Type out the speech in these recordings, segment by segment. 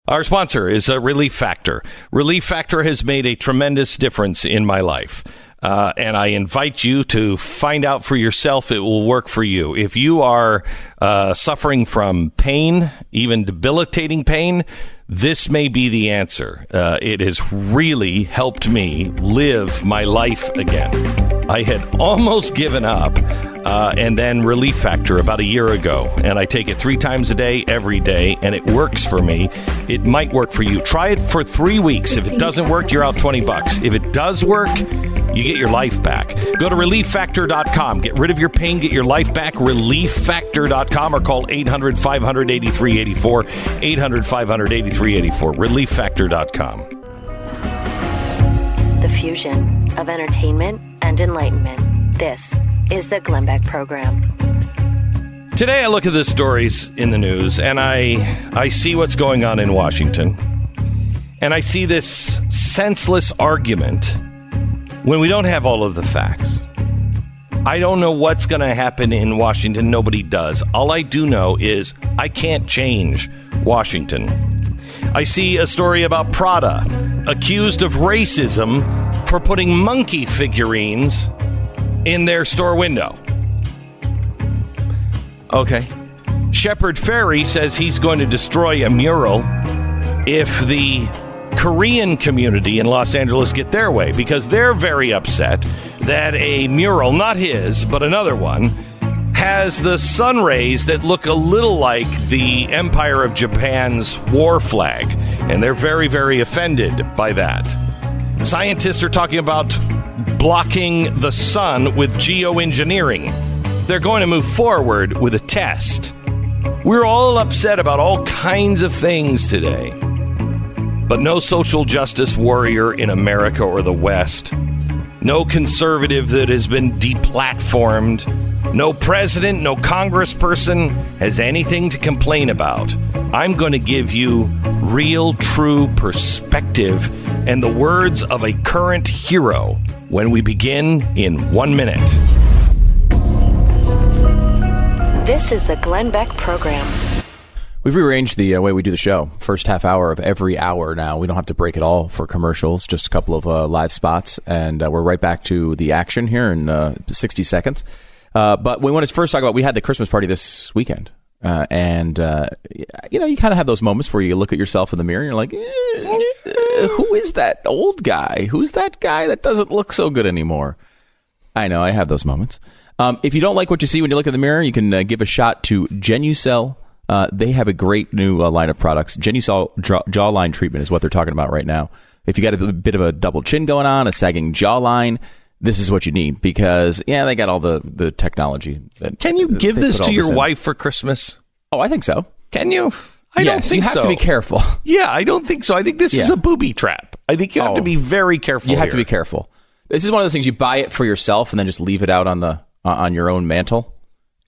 Our sponsor is Relief Factor. Relief Factor has made a tremendous difference in my life. And I invite you to find out for yourself it will work for you. If you are suffering from pain, even debilitating pain, this may be the answer. It has really helped me live my life again. I had almost given up, and then Relief Factor about a year ago. And I take it 3 times a day, every day, and it works for me. It might work for you. Try it for 3 weeks. If it doesn't work, you're out $20. If it does work, you get your life back. Go to relieffactor.com. Get rid of your pain. Get your life back. Relieffactor.com or call 800-500-8384. 800-500-8384. Relieffactor.com. The fusion of entertainment and enlightenment. This is the Glenn Beck Program. Today I look at the stories in the news and I see what's going on in Washington. And I see this senseless argument when we don't have all of the facts. I don't know what's going to happen in Washington. Nobody does. All I do know is I can't change Washington. I see a story about Prada accused of racism for putting monkey figurines in their store window. Okay. Shepard Fairey says he's going to destroy a mural if the Korean community in Los Angeles get their way, because they're very upset that a mural, not his, but another one, has the sun rays that look a little like the Empire of Japan's war flag. And they're very, very offended by that. Scientists are talking about blocking the sun with geoengineering. They're going to move forward with a test. We're all upset about all kinds of things today. But no social justice warrior in America or the West. No conservative that has been deplatformed. No president, no congressperson has anything to complain about. I'm going to give you real, true perspective and the words of a current hero when we begin in 1 minute. This is the Glenn Beck Program. We've rearranged the way we do the show. First half hour of every hour now. We don't have to break it all for commercials, just a couple of live spots. And we're right back to the action here in 60 seconds. But we want to first talk about, we had the Christmas party this weekend. And you know, you kind of have those moments where you look at yourself in the mirror and you're like, who is that old guy? Who's that guy that doesn't look so good anymore? I know, I have those moments. If you don't like what you see when you look in the mirror, you can give a shot to Genucell. They have a great new line of products. Genucell jawline treatment is what they're talking about right now. If you got a bit of a double chin going on, a sagging jawline, this is what you need, because, yeah, they got all the technology. Can you give this to your wife for Christmas? Oh, I think so. Can you? I don't think so. You have to be careful. Yeah, I don't think so. I think this is a booby trap. I think you have to be very careful. You have to be careful. This is one of those things, you buy it for yourself and then just leave it out on the on your own mantle,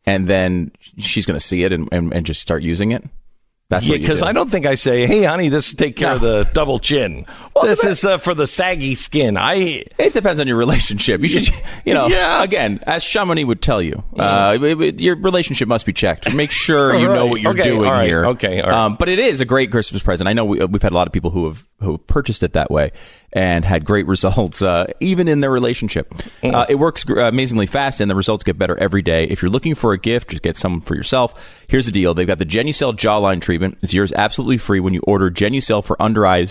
and then she's going to see it and just start using it. That's what you do. Because I don't think I say, hey, honey, this take care of the double chin. Well, this is for the saggy skin. It depends on your relationship. You should, again, as Chamonix would tell you, your relationship must be checked. Make sure you know what you're doing here. Okay, all right. But it is a great Christmas present. I know we've had a lot of people who have purchased it that way and had great results, even in their relationship. It works amazingly fast, and the results get better every day. If you're looking for a gift, just get something for yourself. Here's the deal. They've got the Genucell jawline treatment. It's yours absolutely free when you order Genucell for under eye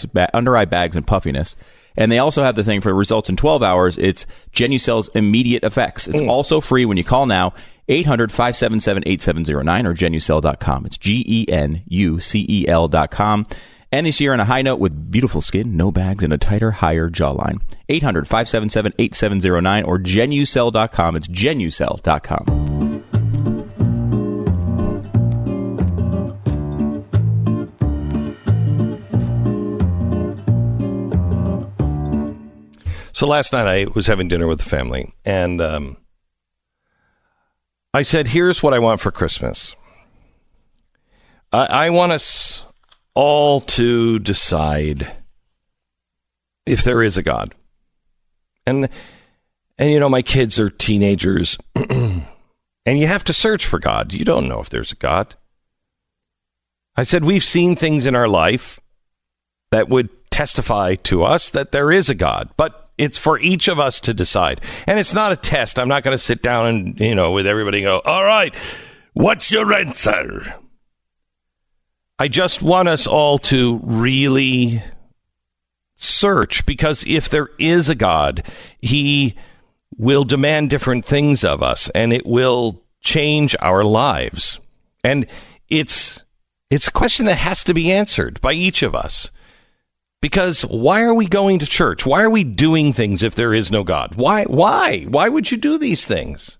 bags and puffiness. And they also have the thing for results in 12 hours. It's Genucell's immediate effects. It's also free when you call now, 800-577-8709 or Genucell.com. It's GENUCEL.com. And this year on a high note with beautiful skin, no bags, and a tighter, higher jawline. 800-577-8709 or Genucell.com. It's Genucell.com. So last night I was having dinner with the family, and I said, here's what I want for Christmas. I want us all to decide if there is a God. And you know, my kids are teenagers, and you have to search for God. You don't know if there's a God. I said, we've seen things in our life that would testify to us that there is a God. But it's for each of us to decide. And it's not a test. I'm not going to sit down and, with everybody go, all right, what's your answer? I just want us all to really search, because if there is a God, he will demand different things of us, and it will change our lives. And it's a question that has to be answered by each of us. Because why are we going to church? Why are we doing things if there is no God? Why? Why would you do these things?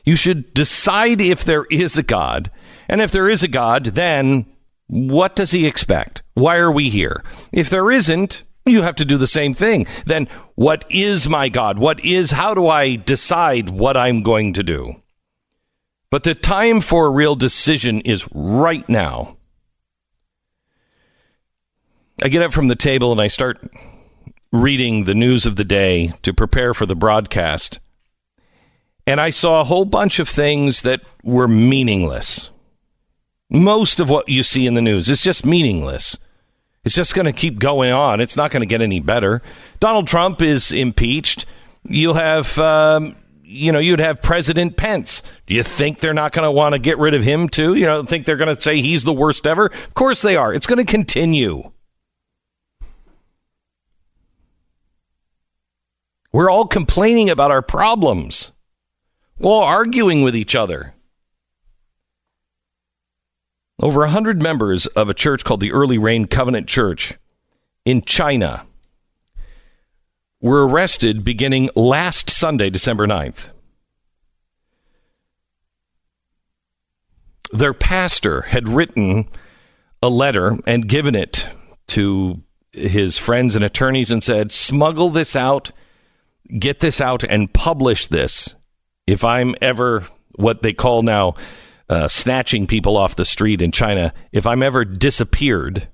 You should decide if there is a God. And if there is a God, then what does he expect? Why are we here? If there isn't, you have to do the same thing. Then what is my God? How do I decide what I'm going to do? But the time for a real decision is right now. I get up from the table and I start reading the news of the day to prepare for the broadcast. And I saw a whole bunch of things that were meaningless. Most of what you see in the news is just meaningless. It's just going to keep going on. It's not going to get any better. Donald Trump is impeached. You'll have, you'd have President Pence. Do you think they're not going to want to get rid of him too? Think they're going to say he's the worst ever? Of course they are. It's going to continue. We're all complaining about our problems. We're all arguing with each other. Over 100 members of a church called the Early Rain Covenant Church in China were arrested beginning last Sunday, December 9th. Their pastor had written a letter and given it to his friends and attorneys and said, smuggle this out, get this out and publish this. If I'm ever what they call now snatching people off the street in China, if I'm ever disappeared,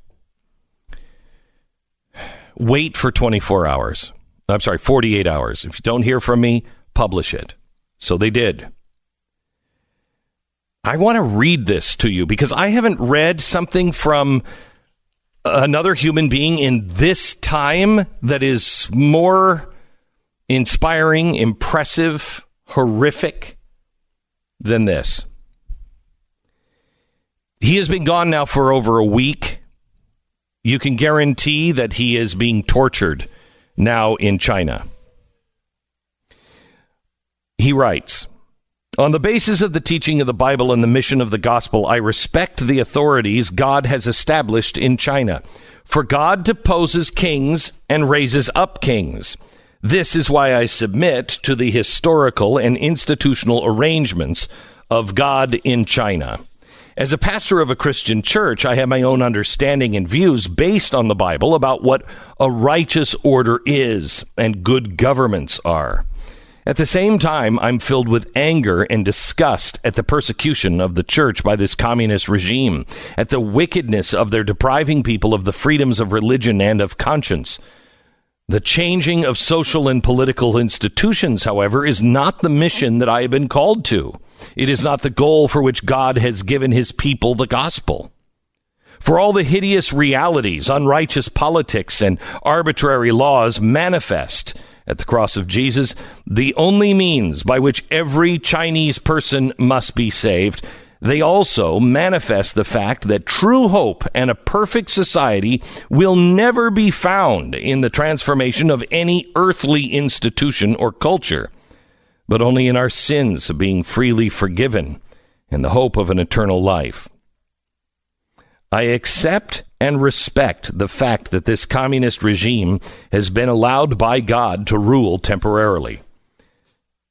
wait for 24 hours. I'm sorry, 48 hours. If you don't hear from me, publish it. So they did. I want to read this to you because I haven't read something from another human being in this time that is more inspiring, impressive, horrific than this. He has been gone now for over a week. You can guarantee that he is being tortured now in China. He writes, on the basis of the teaching of the Bible and the mission of the gospel, I respect the authorities God has established in China. For God deposes kings and raises up kings. This is why I submit to the historical and institutional arrangements of God in China. As a pastor of a Christian church, I have my own understanding and views based on the Bible about what a righteous order is and good governments are. At the same time, I'm filled with anger and disgust at the persecution of the church by this communist regime, at the wickedness of their depriving people of the freedoms of religion and of conscience. The changing of social and political institutions, however, is not the mission that I have been called to. It is not the goal for which God has given his people the gospel. For all the hideous realities, unrighteous politics, and arbitrary laws manifest at the cross of Jesus, the only means by which every Chinese person must be saved, they also manifest the fact that true hope and a perfect society will never be found in the transformation of any earthly institution or culture, but only in our sins of being freely forgiven and the hope of an eternal life. I accept and respect the fact that this communist regime has been allowed by God to rule temporarily.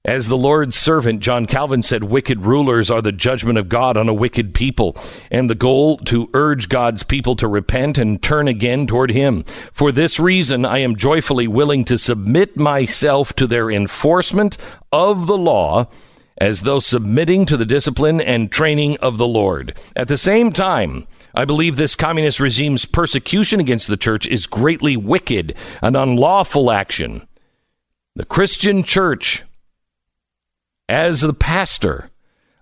As the Lord's servant John Calvin said, wicked rulers are the judgment of God on a wicked people, and the goal to urge God's people to repent and turn again toward him. For this reason, I am joyfully willing to submit myself to their enforcement of the law, as though submitting to the discipline and training of the Lord. At the same time, I believe this communist regime's persecution against the church is greatly wicked, an unlawful action. The Christian church, as the pastor,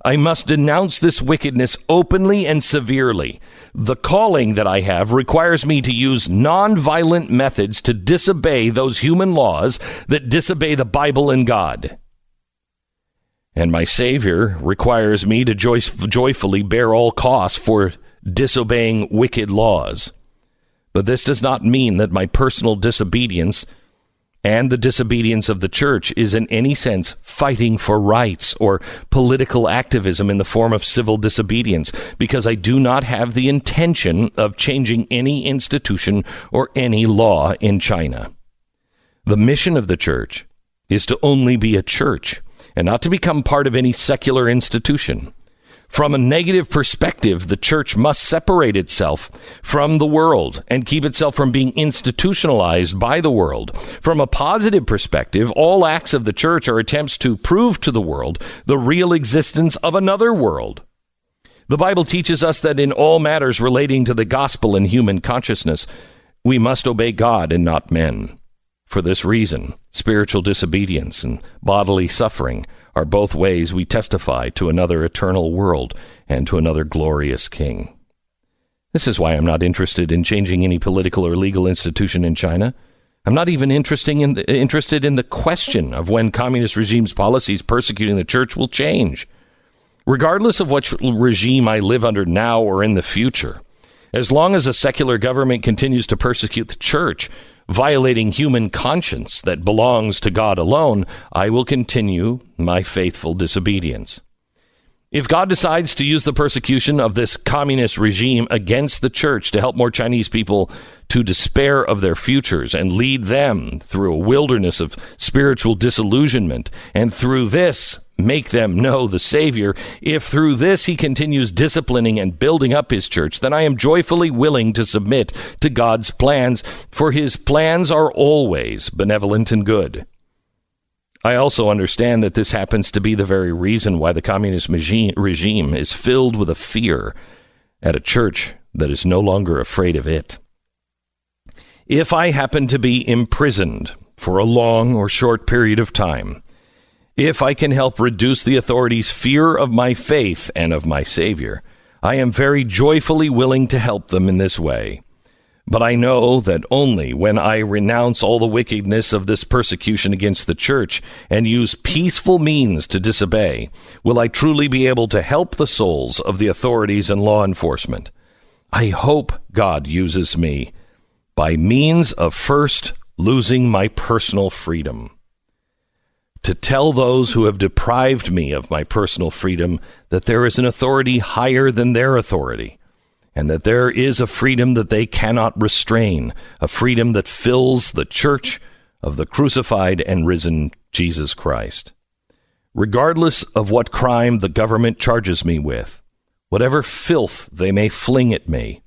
I must denounce this wickedness openly and severely. The calling that I have requires me to use non-violent methods to disobey those human laws that disobey the Bible and God. And my Savior requires me to joyfully bear all costs for disobeying wicked laws. But this does not mean that my personal disobedience and the disobedience of the church is in any sense fighting for rights or political activism in the form of civil disobedience, because I do not have the intention of changing any institution or any law in China. The mission of the church is to only be a church and not to become part of any secular institution. From a negative perspective, the church must separate itself from the world and keep itself from being institutionalized by the world. From a positive perspective, all acts of the church are attempts to prove to the world the real existence of another world. The Bible teaches us that in all matters relating to the gospel and human consciousness, we must obey God and not men. For this reason, spiritual disobedience and bodily suffering are both ways we testify to another eternal world and to another glorious king. This is why I'm not interested in changing any political or legal institution in China. I'm not even interested in the question of when communist regime's policies persecuting the church will change. Regardless of which regime I live under now or in the future, as long as a secular government continues to persecute the church, violating human conscience that belongs to God alone, I will continue my faithful disobedience. If God decides to use the persecution of this communist regime against the church to help more Chinese people to despair of their futures and lead them through a wilderness of spiritual disillusionment, and through this make them know the Savior, if through this he continues disciplining and building up his church, then I am joyfully willing to submit to God's plans, for his plans are always benevolent and good. I also understand that this happens to be the very reason why the communist regime is filled with a fear at a church that is no longer afraid of it. If I happen to be imprisoned for a long or short period of time, if I can help reduce the authorities' fear of my faith and of my Savior, I am very joyfully willing to help them in this way. But I know that only when I renounce all the wickedness of this persecution against the church and use peaceful means to disobey, will I truly be able to help the souls of the authorities and law enforcement. I hope God uses me by means of first losing my personal freedom, to tell those who have deprived me of my personal freedom that there is an authority higher than their authority, and that there is a freedom that they cannot restrain, a freedom that fills the church of the crucified and risen Jesus Christ. Regardless of what crime the government charges me with, whatever filth they may fling at me,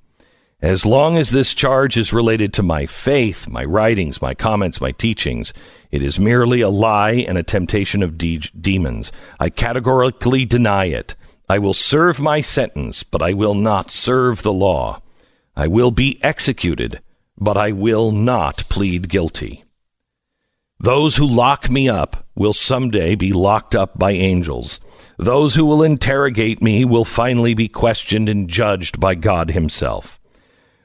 as long as this charge is related to my faith, my writings, my comments, my teachings, it is merely a lie and a temptation of demons. I categorically deny it. I will serve my sentence, but I will not serve the law. I will be executed, but I will not plead guilty. Those who lock me up will someday be locked up by angels. Those who will interrogate me will finally be questioned and judged by God himself.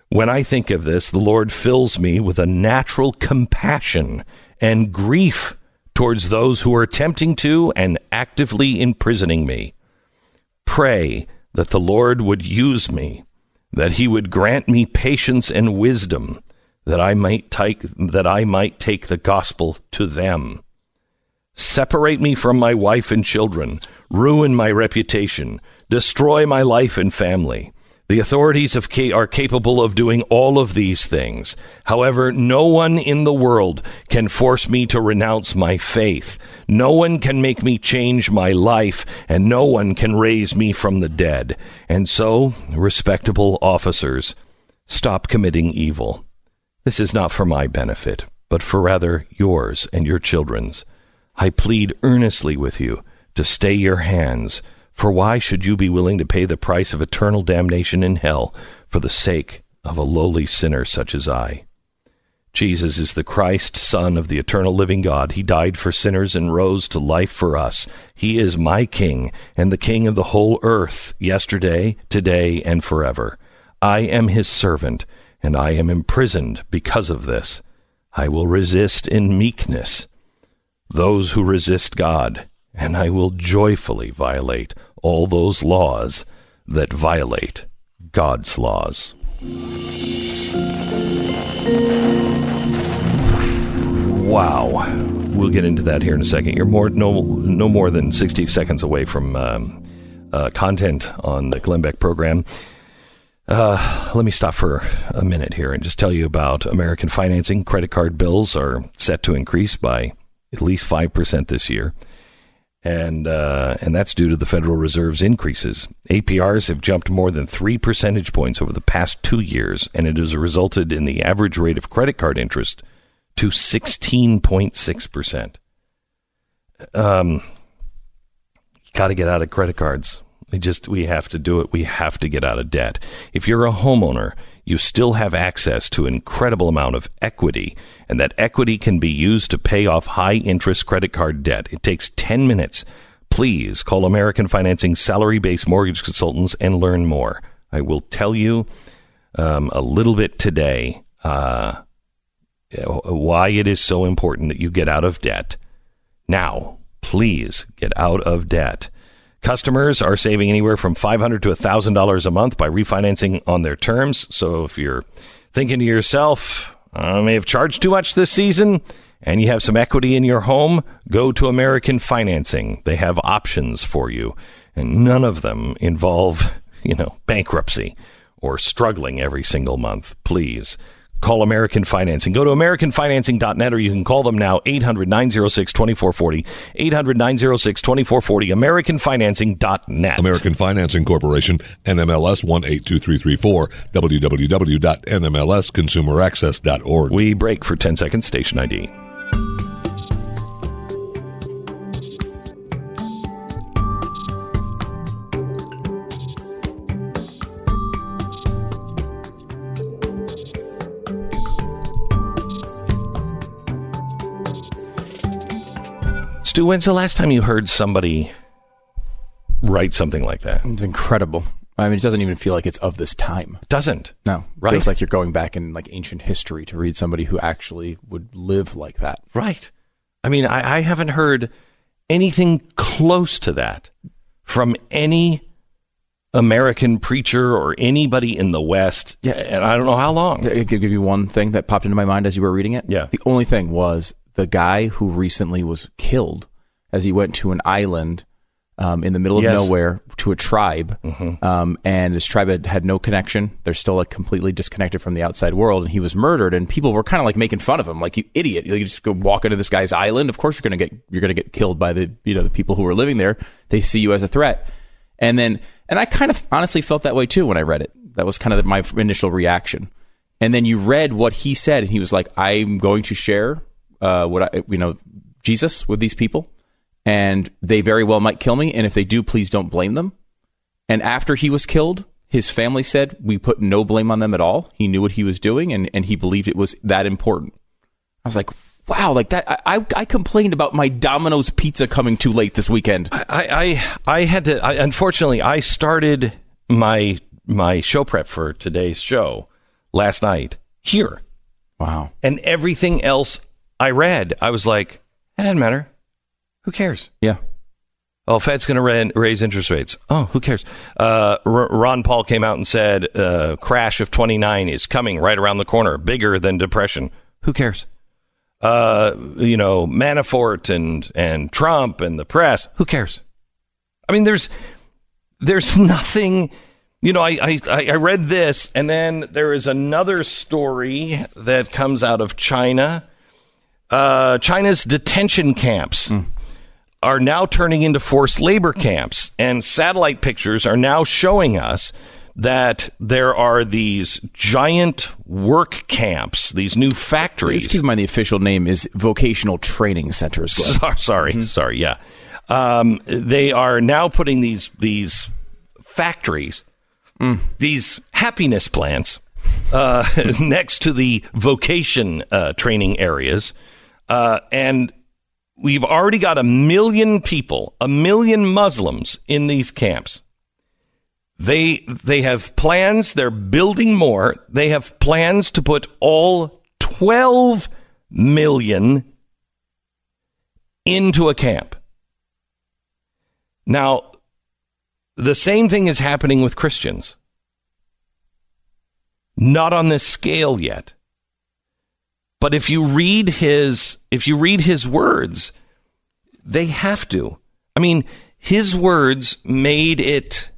When I think of this, the Lord fills me with a natural compassion and grief towards those who are attempting to and actively imprisoning me. Pray that the Lord would use me, that he would grant me patience and wisdom, that I might take the gospel to them. Separate me from my wife and children, ruin my reputation, destroy my life and family. The authorities are capable of doing all of these things. However, no one in the world can force me to renounce my faith. No one can make me change my life, and no one can raise me from the dead. And so, respectable officers, stop committing evil. This is not for my benefit, but for rather yours and your children's. I plead earnestly with you to stay your hands. For why should you be willing to pay the price of eternal damnation in hell for the sake of a lowly sinner such as I? Jesus is the Christ, Son of the eternal living God. He died for sinners and rose to life for us. He is my King and the King of the whole earth, yesterday, today, and forever. I am his servant, and I am imprisoned because of this. I will resist in meekness those who resist God, and I will joyfully violate all those laws that violate God's laws. Wow. We'll get into that here in a second. You're no more than 60 seconds away from content on the Glenn Beck program. Let me stop for a minute here and just tell you about American financing. Credit card bills are set to increase by at least 5% this year. And that's due to the Federal Reserve's increases. APRs have jumped more than 3 percentage points over the past 2 years, and it has resulted in the average rate of credit card interest to 16.6%. Got to get out of credit cards. We have to do it. We have to get out of debt. If you're a homeowner, you still have access to an incredible amount of equity, and that equity can be used to pay off high-interest credit card debt. It takes 10 minutes. Please call American Financing salary-based mortgage consultants and learn more. I will tell you a little bit today why it is so important that you get out of debt. Now, please get out of debt. Customers are saving anywhere from $500 to $1,000 a month by refinancing on their terms. So if you're thinking to yourself, I may have charged too much this season, and you have some equity in your home, go to American Financing. They have options for you, and none of them involve, bankruptcy or struggling every single month. Please call American Financing. Go to AmericanFinancing.net, or you can call them now, 800-906-2440, 800-906-2440, AmericanFinancing.net. American Financing Corporation, NMLS 182334, www.nmlsconsumeraccess.org. We break for 10 seconds, station ID. Stu, when's the last time you heard somebody write something like that? It's incredible. I mean, it doesn't even feel like it's of this time. Doesn't. No. Right. It feels like you're going back in like ancient history to read somebody who actually would live like that. Right. I mean, I haven't heard anything close to that from any American preacher or anybody in the West. Yeah. And I don't know how long. I could give you one thing that popped into my mind as you were reading it. Yeah. The only thing was the guy who recently was killed as he went to an island in the middle of nowhere to a tribe, and this tribe had no connection. They're still like completely disconnected from the outside world, and he was murdered. And people were kind of like making fun of him, like, you idiot! You just go walk into this guy's island. Of course you're gonna get killed by the the people who are living there. They see you as a threat, and I kind of honestly felt that way too when I read it. That was kind of my initial reaction. And then you read what he said, and he was like, "I'm going to share Jesus with these people, and they very well might kill me, and if they do, please don't blame them." And after he was killed, his family said, "We put no blame on them at all. He knew what he was doing, and he believed it was that important." I was like, wow, like that. I complained about my Domino's pizza coming too late this weekend. I had to, unfortunately, I started my show prep for today's show last night here. Wow. And everything else I read, I was like, it doesn't matter. Who cares? Yeah. Oh, Fed's going to raise interest rates. Oh, who cares? Ron Paul came out and said crash of 29 is coming right around the corner, bigger than depression. Who cares? Manafort and Trump and the press. Who cares? I mean, there's nothing. I read this, and then there is another story that comes out of China. China's detention camps are now turning into forced labor camps, and satellite pictures are now showing us that there are these giant work camps, these new factories. Let's keep in mind the official name is vocational training centers. Sorry, yeah. They are now putting these factories, these happiness plants, next to the vocation training areas. And we've already got 1 million people, 1 million Muslims in these camps. They have plans. They're building more. They have plans to put all 12 million into a camp. Now, the same thing is happening with Christians. Not on this scale yet. But if you read his words, they have to. I mean, his words made it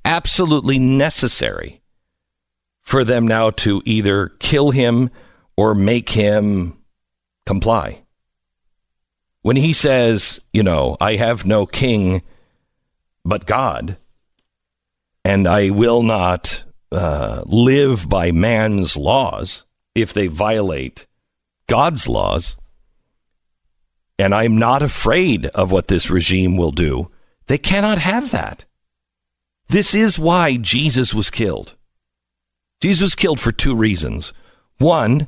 absolutely necessary for them now to either kill him or make him comply. When he says, I have no king but God, and I will not live by man's laws if they violate God's laws, and I'm not afraid of what this regime will do, they cannot have that. This is why Jesus was killed. Jesus was killed for 2 reasons. One,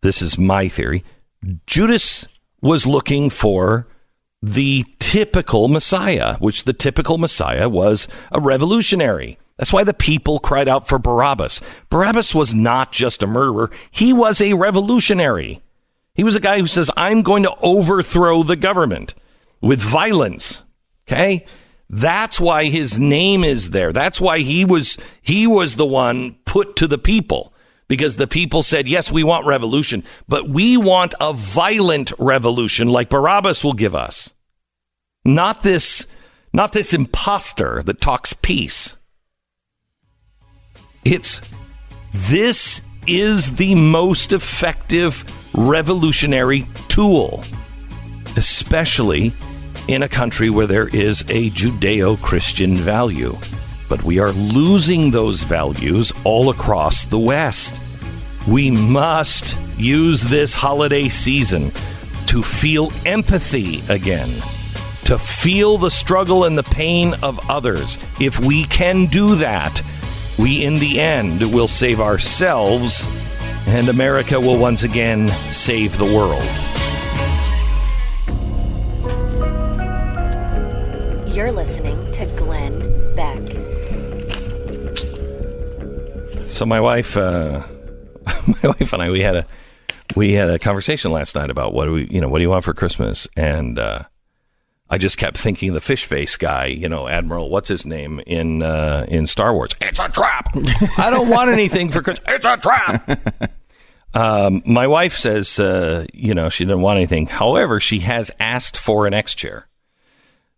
this is my theory, Judas was looking for the typical Messiah, which the typical Messiah was a revolutionary. That's why the people cried out for Barabbas. Barabbas was not just a murderer. He was a revolutionary. He was a guy who says, I'm going to overthrow the government with violence. Okay? That's why his name is there. That's why he was the one put to the people, because the people said, yes, we want revolution, but we want a violent revolution like Barabbas will give us. Not this imposter that talks peace. This is the most effective revolutionary tool, especially in a country where there is a Judeo-Christian value. But we are losing those values all across the West. We must use this holiday season to feel empathy again, to feel the struggle and the pain of others. If we can do that, we in the end will save ourselves, and America will once again save the world. You're listening to Glenn Beck. So my wife and I, we had a conversation last night about what do you want for Christmas, and I just kept thinking the fish face guy, Admiral, what's his name in Star Wars? It's a trap. I don't want anything for Christmas. It's a trap. My wife says, she didn't want anything. However, she has asked for an X chair.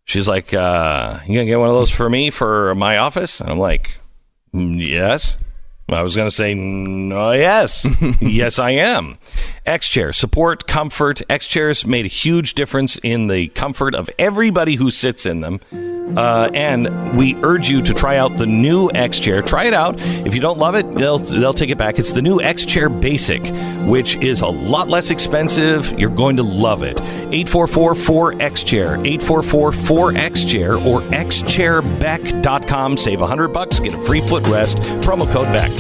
She's like, you gonna get one of those for me for my office? And I'm like, yes. I was going to say, no, yes. Yes, I am. X-Chair, support, comfort. X-Chairs made a huge difference in the comfort of everybody who sits in them. And we urge you to try out the new X-Chair. Try it out. If you don't love it, they'll take it back. It's the new X-Chair Basic, which is a lot less expensive. You're going to love it. 844-4X-Chair, 844-4X-Chair, or xchairbeck.com. Save $100. Get a free footrest. Promo code Beck.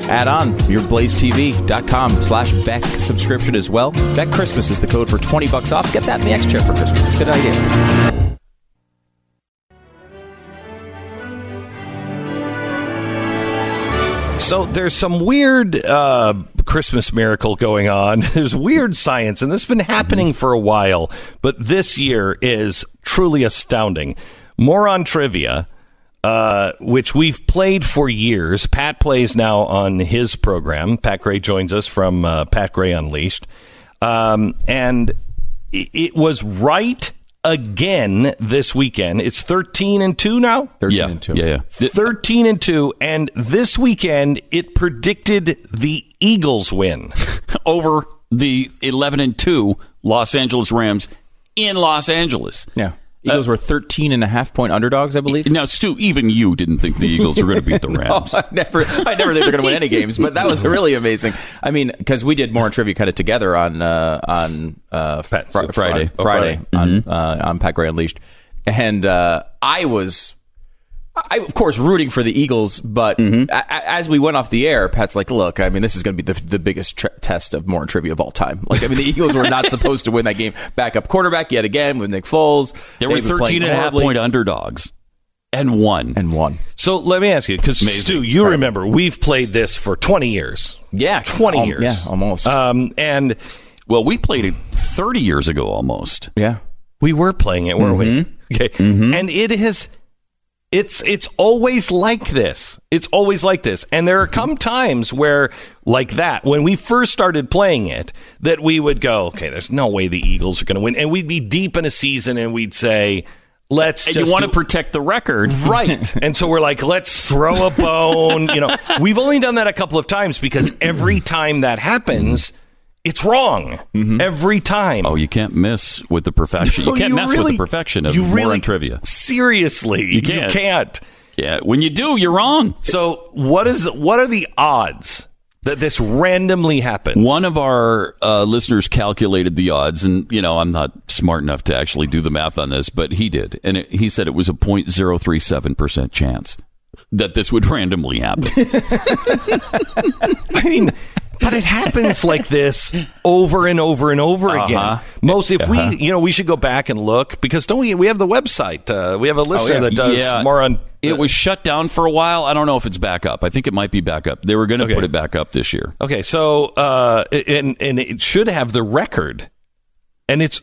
Add on your blazetv.com/Beck subscription as well. Beck Christmas is the code for $20 off. Get that in the X-Chair for Christmas. Good idea. So there's some weird Christmas miracle going on. There's weird science, and this has been happening for a while, but this year is truly astounding. Moron trivia, which we've played for years. Pat plays now on his program. Pat Gray joins us from Pat Gray Unleashed. And it was right again this weekend. It's 13-2 now. 13-2. Yeah. 13-2, and this weekend it predicted the Eagles win over the 11-2 Los Angeles Rams in Los Angeles. Yeah. Eagles were 13.5-point underdogs, I believe. Now, Stu, even you didn't think the Eagles were going to beat the Rams. No, I never think they're going to win any games, but that was really amazing. I mean, because we did more trivia kind of together on Friday Mm-hmm. on Pat Gray Unleashed, and I was I, of course, rooting for the Eagles, but as we went off the air, Pat's like, look, I mean, this is going to be the biggest test of Moron Trivia of all time. Like, I mean, the Eagles were not supposed to win that game. Backup quarterback yet again with Nick Foles. They were 13.5-point underdogs and won. So let me ask you, because Stu, you remember, we've played this for 20 years. Yeah. 20 years. Yeah, almost. And well, we played it 30 years ago almost. Yeah. we were playing it, weren't we? Okay. And it is... It's always like this. It's always like this. And there are come times where, like that, when we first started playing it, that we would go, okay, there's no way the Eagles are going to win. And we'd be deep in a season and we'd say, let's and you want to protect the record. Right. And so we're like, let's throw a bone. You know, we've only done that a couple of times because every time that happens, it's wrong. Every time. Oh, you can't miss with the perfection. You can't mess with the perfection of moron trivia. Seriously. You can't. Yeah. When you do, you're wrong. So what are the odds that this randomly happens? One of our listeners calculated the odds, and, you know, I'm not smart enough to actually do the math on this, but he did. And he said it was a 0.037% chance that this would randomly happen. I mean... But it happens like this over and over and over again. We should go back and look because we have the website. We have a listener that does more on. It was shut down for a while. I don't know if it's back up. I think it might be back up. They were going to put it back up this year. Okay, so and it should have the record. And it's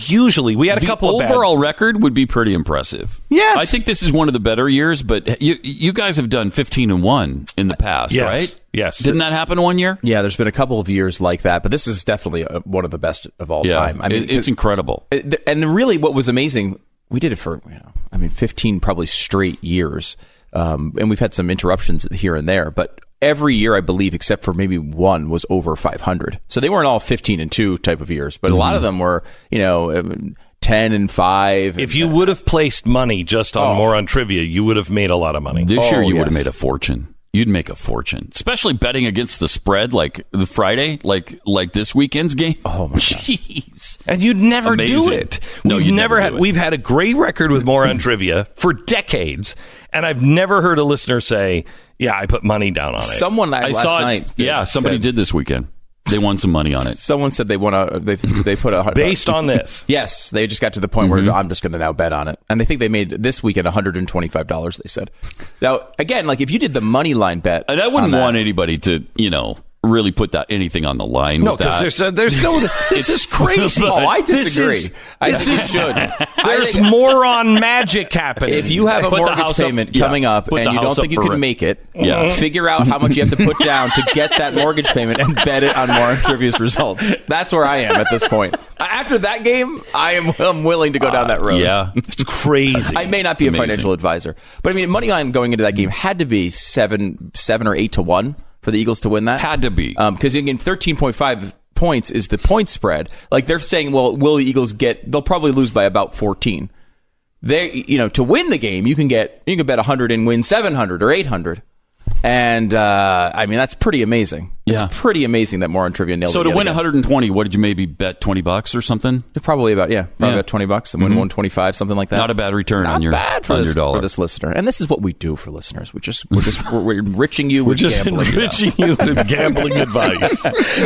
usually we had a couple of overall record would be pretty impressive. Yes, I think this is one of the better years. But you guys have done 15-1 in the past, right? Yes. Didn't that happen one year? Yeah, there's been a couple of years like that, but this is definitely one of the best of all time. I mean, it's incredible. And really, what was amazing, we did it for 15 probably straight years, and we've had some interruptions here and there, but. Every year, I believe, except for maybe one, was over 500. So they weren't all 15-2 type of years, but a lot of them were, 10-5. If you would have placed money just on Moron Trivia, you would have made a lot of money. This year, you would have made a fortune. You'd make a fortune, especially betting against the spread, like the Friday, like this weekend's game. Oh my jeez! And you'd never do it. No, you never had. We've had a great record with Moron Trivia for decades, and I've never heard a listener say, "Yeah, I put money down on it." Someone last night, somebody did this weekend. They won some money on it. Someone said they want to. They put a based on this. Yes, they just got to the point where I'm just going to now bet on it, and they think they made this weekend $125. They said. Now again, like if you did the money line bet, I wouldn't want anybody to really put anything on the line. No, because there's no. This is crazy. I disagree. I think you should. There's moron magic happening. If you have a mortgage payment coming up and you don't think you can make it, figure out how much you have to put down to get that mortgage payment and bet it on Moron Trivia's results. That's where I am at this point. After that game, I'm willing to go down that road. Yeah, it's crazy. I may not be a financial advisor, but I mean, money line going into that game had to be 7 or 8 to 1. For the Eagles to win that? Had to be. Because again, 13.5 points is the point spread. Like they're saying, well, will the Eagles they'll probably lose by about 14. To win the game, you can bet 100 and win 700 or 800. And that's pretty amazing. It's pretty amazing that Moron Trivia nailed it. So to win 120, what did you maybe bet $20 or something? Probably about about $20 and win 125, something like that. Not a bad return on your dollar for this listener. And this is what we do for listeners. We're enriching you with gambling. Enriching you with gambling advice.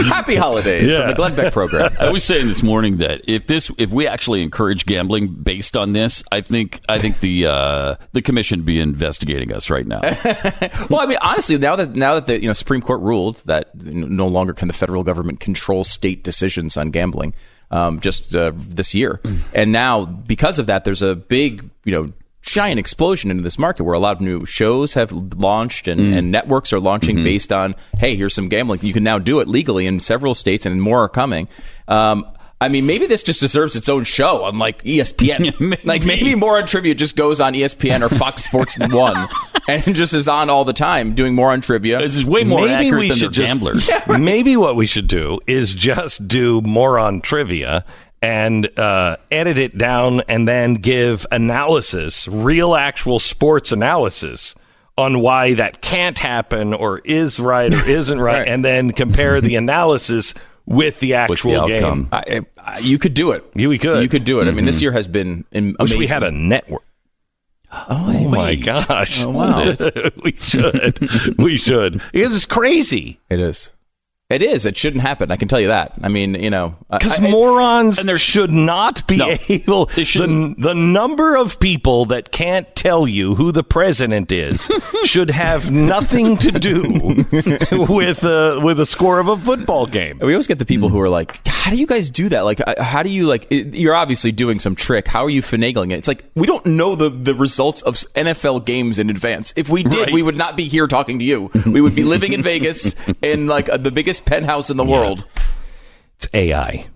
Happy holidays from the Glenn Beck program. I was saying this morning that if we actually encourage gambling based on this, I think the commission would be investigating us right now. Well, I mean, honestly, now that the Supreme Court ruled that no longer can the federal government control state decisions on gambling, this year, and now because of that, there's a big giant explosion into this market where a lot of new shows have launched and networks are launching based on, hey, here's some gambling. You can now do it legally in several states, and more are coming. Maybe this just deserves its own show on like ESPN. maybe Moron Trivia just goes on ESPN or Fox Sports 1 and just is on all the time doing Moron Trivia. This is way more accurate than their gamblers. Maybe what we should do is just do Moron Trivia and edit it down and then give analysis, real actual sports analysis on why that can't happen or is right or isn't right, and then compare the analysis with the actual game. You could do it. We could. You could do it. I mean, this year has been amazing. Wish we had a network. Oh my gosh. Oh, wow. We should. Because it's crazy. It is. It is. It shouldn't happen. I can tell you that. I mean, because morons and there should not be able. The number of people that can't tell you who the president is should have nothing to do with a score of a football game. We always get the people who are like, "How do you guys do that? Like, how do you You're obviously doing some trick. How are you finagling it?" It's like we don't know the results of NFL games in advance. If we did, we would not be here talking to you. We would be living in Vegas in the biggest penthouse in the world. It's AI.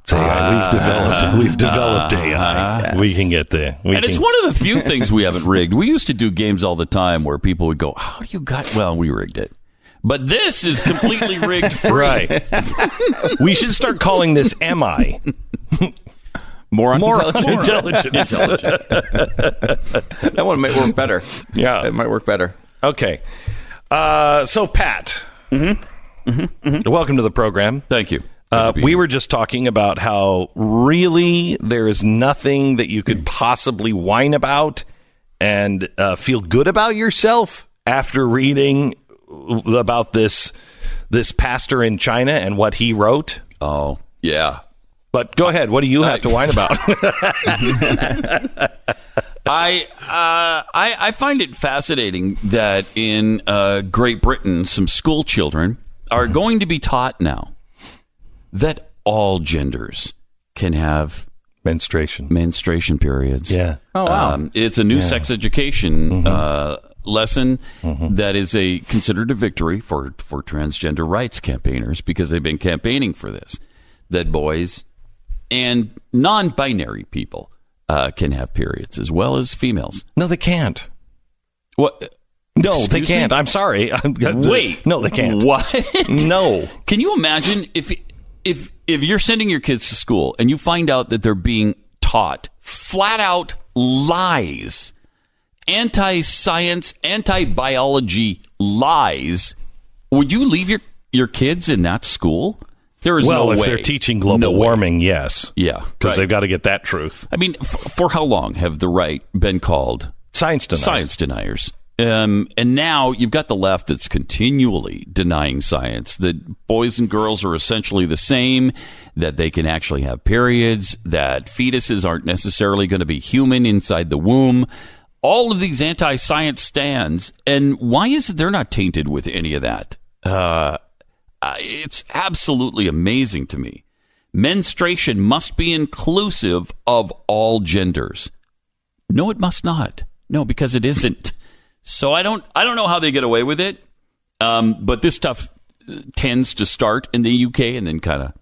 It's AI. We've developed AI. Yes. We can get there. It's one of the few things we haven't rigged. We used to do games all the time where people would go, "How do you got?" Well, we rigged it. But this is completely rigged free. Right. We should start calling this MI. Moron intelligence. That one might work better. Yeah. It might work better. Okay. So, Pat. Welcome to the program. Thank you. We were just talking about how really there is nothing that you could possibly whine about and feel good about yourself after reading about this pastor in China and what he wrote. Oh, yeah. But go ahead. What do you have to whine about? I find it fascinating that in Great Britain, some school children are going to be taught now that all genders can have menstruation periods. Yeah. Oh, wow. It's a new sex education lesson that is considered a victory for transgender rights campaigners, because they've been campaigning for this, that boys and non-binary people can have periods as well as females. No, they can't. What? No, Excuse they can't. me? I'm sorry. Wait. No, they can't. What? No. Can you imagine if you're sending your kids to school and you find out that they're being taught flat out lies, anti-science, anti-biology lies, would you leave your kids in that school? There is no way. Well, if they're teaching global warming, yes. Yeah. Because they've got to get that truth. I mean, for how long have the right been called science deniers? And now you've got the left that's continually denying science, that boys and girls are essentially the same, that they can actually have periods, that fetuses aren't necessarily going to be human inside the womb. All of these anti-science stands. And why is it they're not tainted with any of that? It's absolutely amazing to me. Menstruation must be inclusive of all genders. No, it must not. No, because it isn't. So I don't know how they get away with it. But this stuff tends to start in the UK and then kind of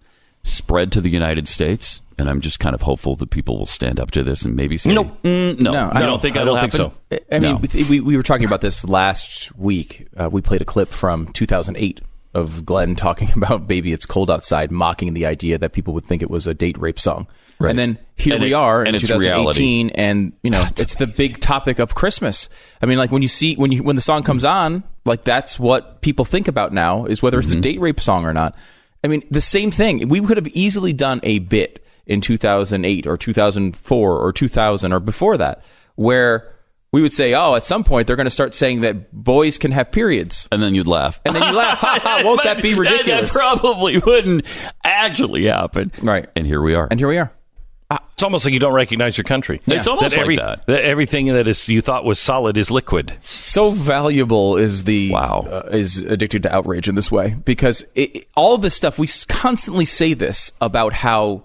spread to the United States. And I'm just kind of hopeful that people will stand up to this and maybe say, no, I don't think that'll happen. So. I mean, we were talking about this last week. We played a clip from 2008 of Glenn talking about Baby It's Cold Outside, mocking the idea that people would think it was a date rape song. Right. And then we are in 2018, and it's the big topic of Christmas. I mean, like when the song comes on, like that's what people think about now, is whether it's a date rape song or not. I mean, the same thing. We could have easily done a bit in 2008 or 2004 or 2000 or before that, where we would say, at some point they're going to start saying that boys can have periods. And then you'd laugh. Won't that be ridiculous? That probably wouldn't actually happen. Right. And here we are. It's almost like you don't recognize your country. Yeah. It's almost that everything that you thought was solid is liquid. So valuable is is addicted to outrage in this way, because all of this stuff, we constantly say this about how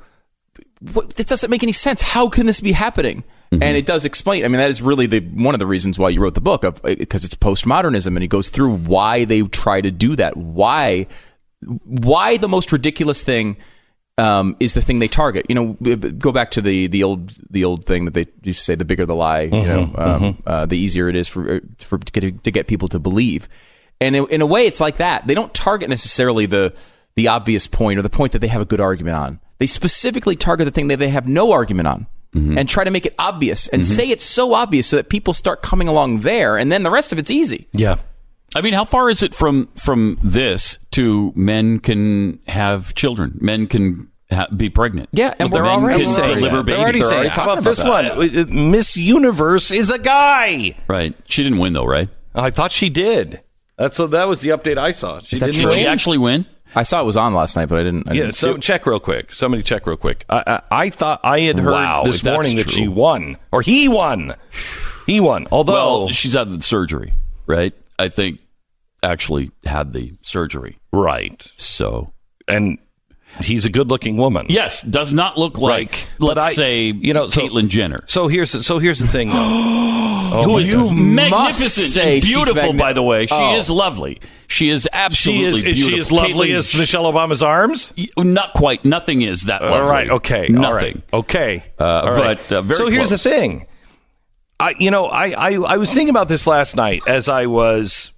this doesn't make any sense. How can this be happening? And it does explain. I mean, that is really one of the reasons why you wrote the book, because it's postmodernism, and he goes through why they try to do that. Why the most ridiculous thing is the thing they target. Go back to the old thing that they used to say: the bigger the lie, the easier it is to get people to believe. And in a way, it's like that. They don't target necessarily the obvious point or the point that they have a good argument on. They specifically target the thing that they have no argument on. And try to make it obvious and say it's so obvious so that people start coming along there, and then the rest of it's easy. Yeah. I mean, how far is it from this to men can have children? Men can be pregnant. Yeah, and they're already saying deliver they're already babies. saying, how about this one? Miss Universe is a guy. Right. She didn't win, though, right? I thought she did. That was the update I saw. She didn't Did she actually win? I saw it was on last night, but I didn't. So check real quick. Somebody check real quick. I thought I had heard this morning that she won. Or he won. He won. Although she's had the surgery, right? I think actually had the surgery. Right. So. And he's a good-looking woman. Yes, does not look like, let's say, Caitlyn Jenner. So here's the thing, though. Who is magnificent and beautiful, by the way. She is lovely. She is absolutely beautiful. She is lovely as Michelle Obama's arms? Not quite. Nothing is that lovely. All right. Okay. Nothing. All right. Okay. But very So here's the close. thing. I was thinking about this last night as I was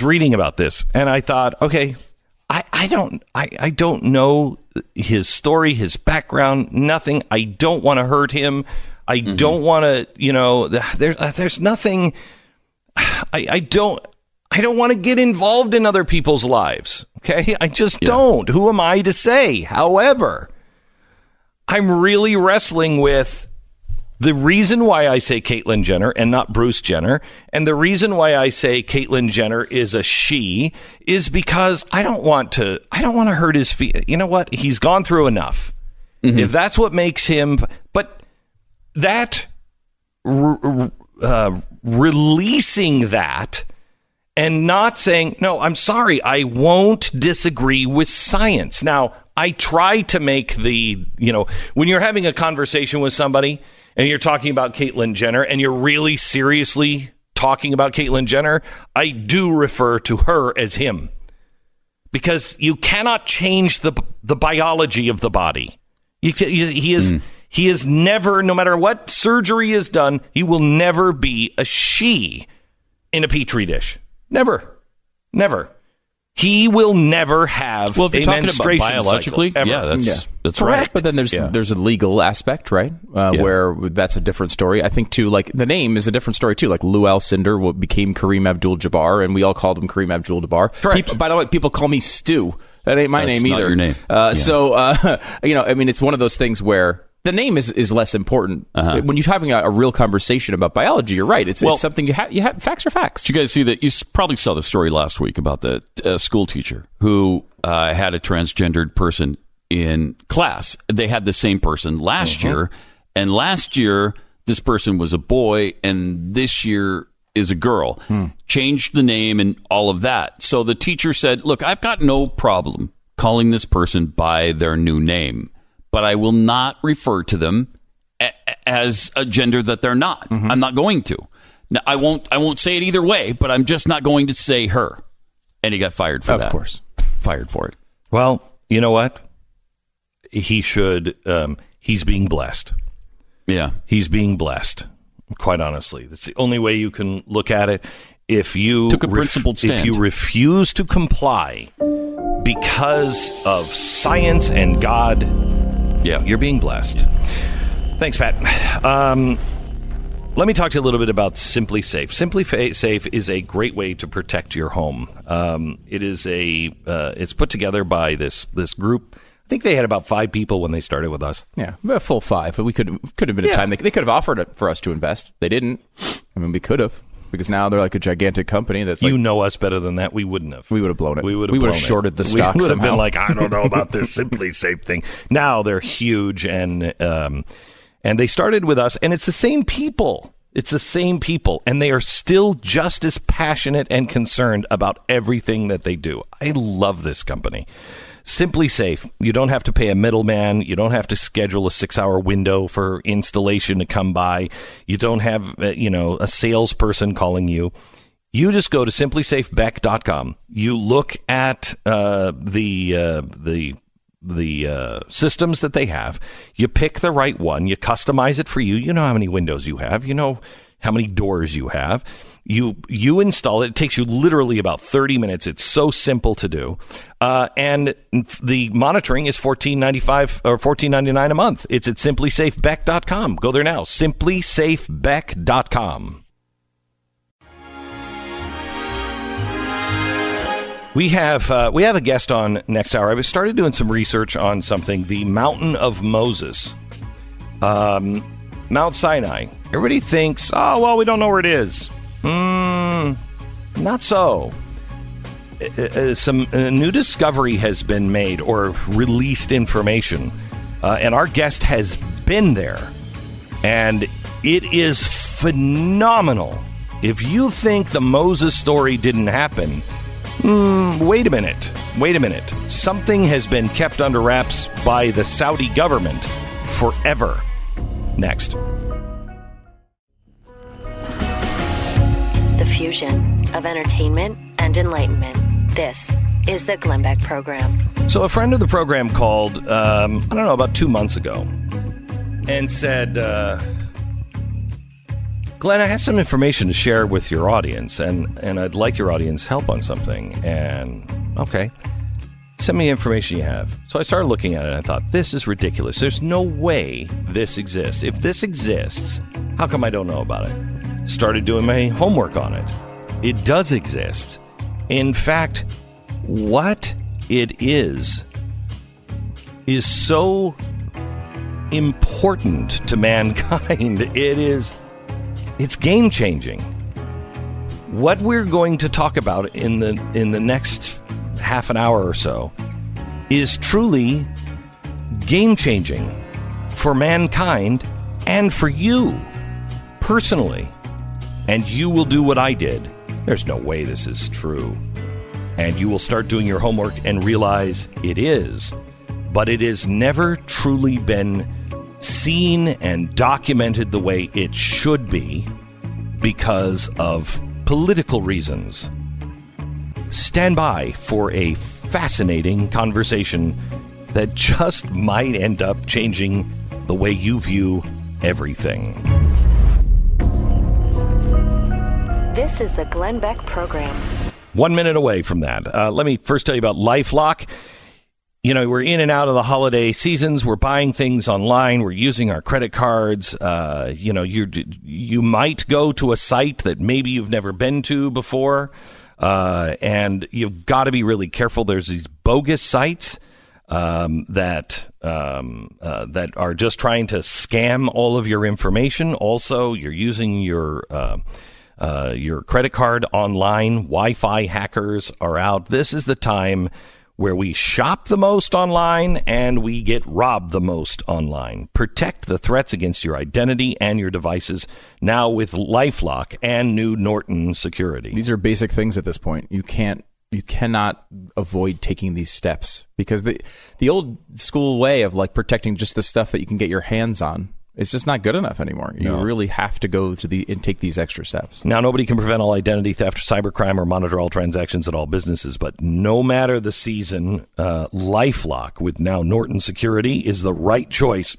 reading about this, and I thought, okay, I don't know his story, his background, nothing. I don't want to hurt him. I don't want to, there's nothing. I don't want to get involved in other people's lives. Okay. I just don't. Who am I to say? However, I'm really wrestling with the reason why I say Caitlyn Jenner and not Bruce Jenner, and the reason why I say Caitlyn Jenner is a she, is because I don't want to hurt his feet. You know what? He's gone through enough. If that's what makes him, but that releasing that and not saying, no, I'm sorry, I won't disagree with science. Now, I try to make when you're having a conversation with somebody and you're talking about Caitlyn Jenner and you're really seriously talking about Caitlyn Jenner, I do refer to her as him, because you cannot change the biology of the body. He is never, no matter what surgery is done, he will never be a she in a petri dish. Never. He will never have if you're a talking menstruation about biologically, cycle, ever. that's Correct. right. But then there's a legal aspect, right? Where that's a different story. I think too, like the name is a different story too. Like Lou Alcindor became Kareem Abdul-Jabbar, and we all called him Kareem Abdul-Jabbar. Correct. By the way, people call me Stu. That ain't my name either. Not your name. So I mean, it's one of those things where the name is less important. When you're having a real conversation about biology, you're right. It's something you have. Facts are facts. Did you guys see that? You probably saw the story last week about the school teacher who had a transgendered person in class. They had the same person last year, and last year this person was a boy, and this year is a girl. Changed the name and all of that. So the teacher said, look, I've got no problem calling this person by their new name, but I will not refer to them as a gender that they're not. I'm not going to. Now, I won't say it either way, but I'm just not going to say her. And he got fired for that. Of course. Fired for it. Well, you know what? He should. He's being blessed. Yeah. He's being blessed. Quite honestly, that's the only way you can look at it. If you took a principled stand, if you refuse to comply because of science and God, you're being blessed. Thanks, Pat. Let me talk to you a little bit about Simply Safe. Simply Safe is a great way to protect your home. It is it's put together by this group. I think they had about 5 people when they started with us. Yeah, a full 5. But we could have been a time they could have offered it for us to invest. They didn't. I mean, we could have, because now they're like a gigantic company. That's you know us better than that. We wouldn't have. We would have blown it. We would have shorted the stock. We would have somehow. been like, I don't know about this Simply Safe thing. Now they're huge, and they started with us, and it's the same people. It's the same people, and they are still just as passionate and concerned about everything that they do. I love this company. Simply Safe. You don't have to pay a middleman. You don't have to schedule a 6-hour window for installation to come by. You don't have, a salesperson calling you. You just go to simplysafebeck.com. You look at the systems that they have. You pick the right one. You customize it for you. You know how many windows you have. You know how many doors you have. You install it. It takes you literally about 30 minutes. It's so simple to do. And the monitoring is $14.95 or $14.99 a month. It's at simplysafebeck.com. Go there now. simplysafebeck.com. We have a guest on next hour. I've started doing some research on something, the Mountain of Moses, Mount Sinai. Everybody thinks, oh, well, we don't know where it is. Not so. Some new discovery has been made or released information, and our guest has been there, and it is phenomenal. If you think the Moses story didn't happen, wait a minute. Something has been kept under wraps by the Saudi government forever. Next. The fusion of entertainment and enlightenment. This is the Glenn Beck Program. So a friend of the program called, about 2 months ago and said, Glenn, I have some information to share with your audience, and I'd like your audience help on something. And, okay, send me the information you have. So I started looking at it, and I thought, this is ridiculous. There's no way this exists. If this exists, how come I don't know about it? Started doing my homework on it. It does exist. In fact, what it is so important to mankind. It's game changing. What we're going to talk about in the next half an hour or so is truly game changing for mankind and for you personally. And you will do what I did. There's no way this is true. And you will start doing your homework and realize it is. But it has never truly been seen and documented the way it should be because of political reasons. Stand by for a fascinating conversation that just might end up changing the way you view everything. This is the Glenn Beck Program. 1 minute away from that. Let me first tell you about LifeLock. You know, we're in and out of the holiday seasons. We're buying things online. We're using our credit cards. You might go to a site that maybe you've never been to before, and you've got to be really careful. There's these bogus sites that are just trying to scam all of your information. Also, you're using your credit card online. Wi-Fi hackers are out. This is the time where we shop the most online and we get robbed the most online. Protect the threats against your identity and your devices now with LifeLock and new Norton Security. These are basic things at this point. You cannot avoid taking these steps because the old school way of like protecting just the stuff that you can get your hands on, it's just not good enough anymore. You really have to go to and take these extra steps. Now, nobody can prevent all identity theft, cybercrime, or monitor all transactions at all businesses. But no matter the season, LifeLock with now Norton Security is the right choice.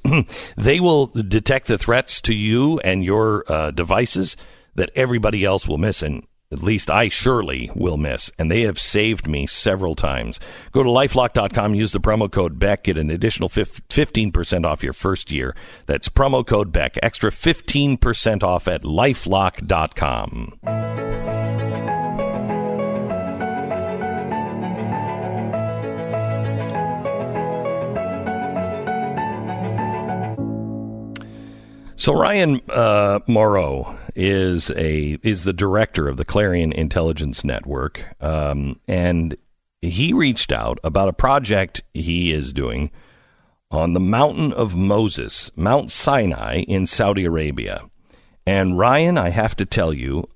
They will detect the threats to you and your devices that everybody else will miss, and at least I surely will miss, and they have saved me several times. Go to LifeLock.com, use the promo code Beck, get an additional 15% off your first year. That's promo code Beck, extra 15% off at LifeLock.com. So Ryan Mauro is the director of the Clarion Intelligence Network, and he reached out about a project he is doing on the Mountain of Moses, Mount Sinai in Saudi Arabia. And Ryan, I have to tell you,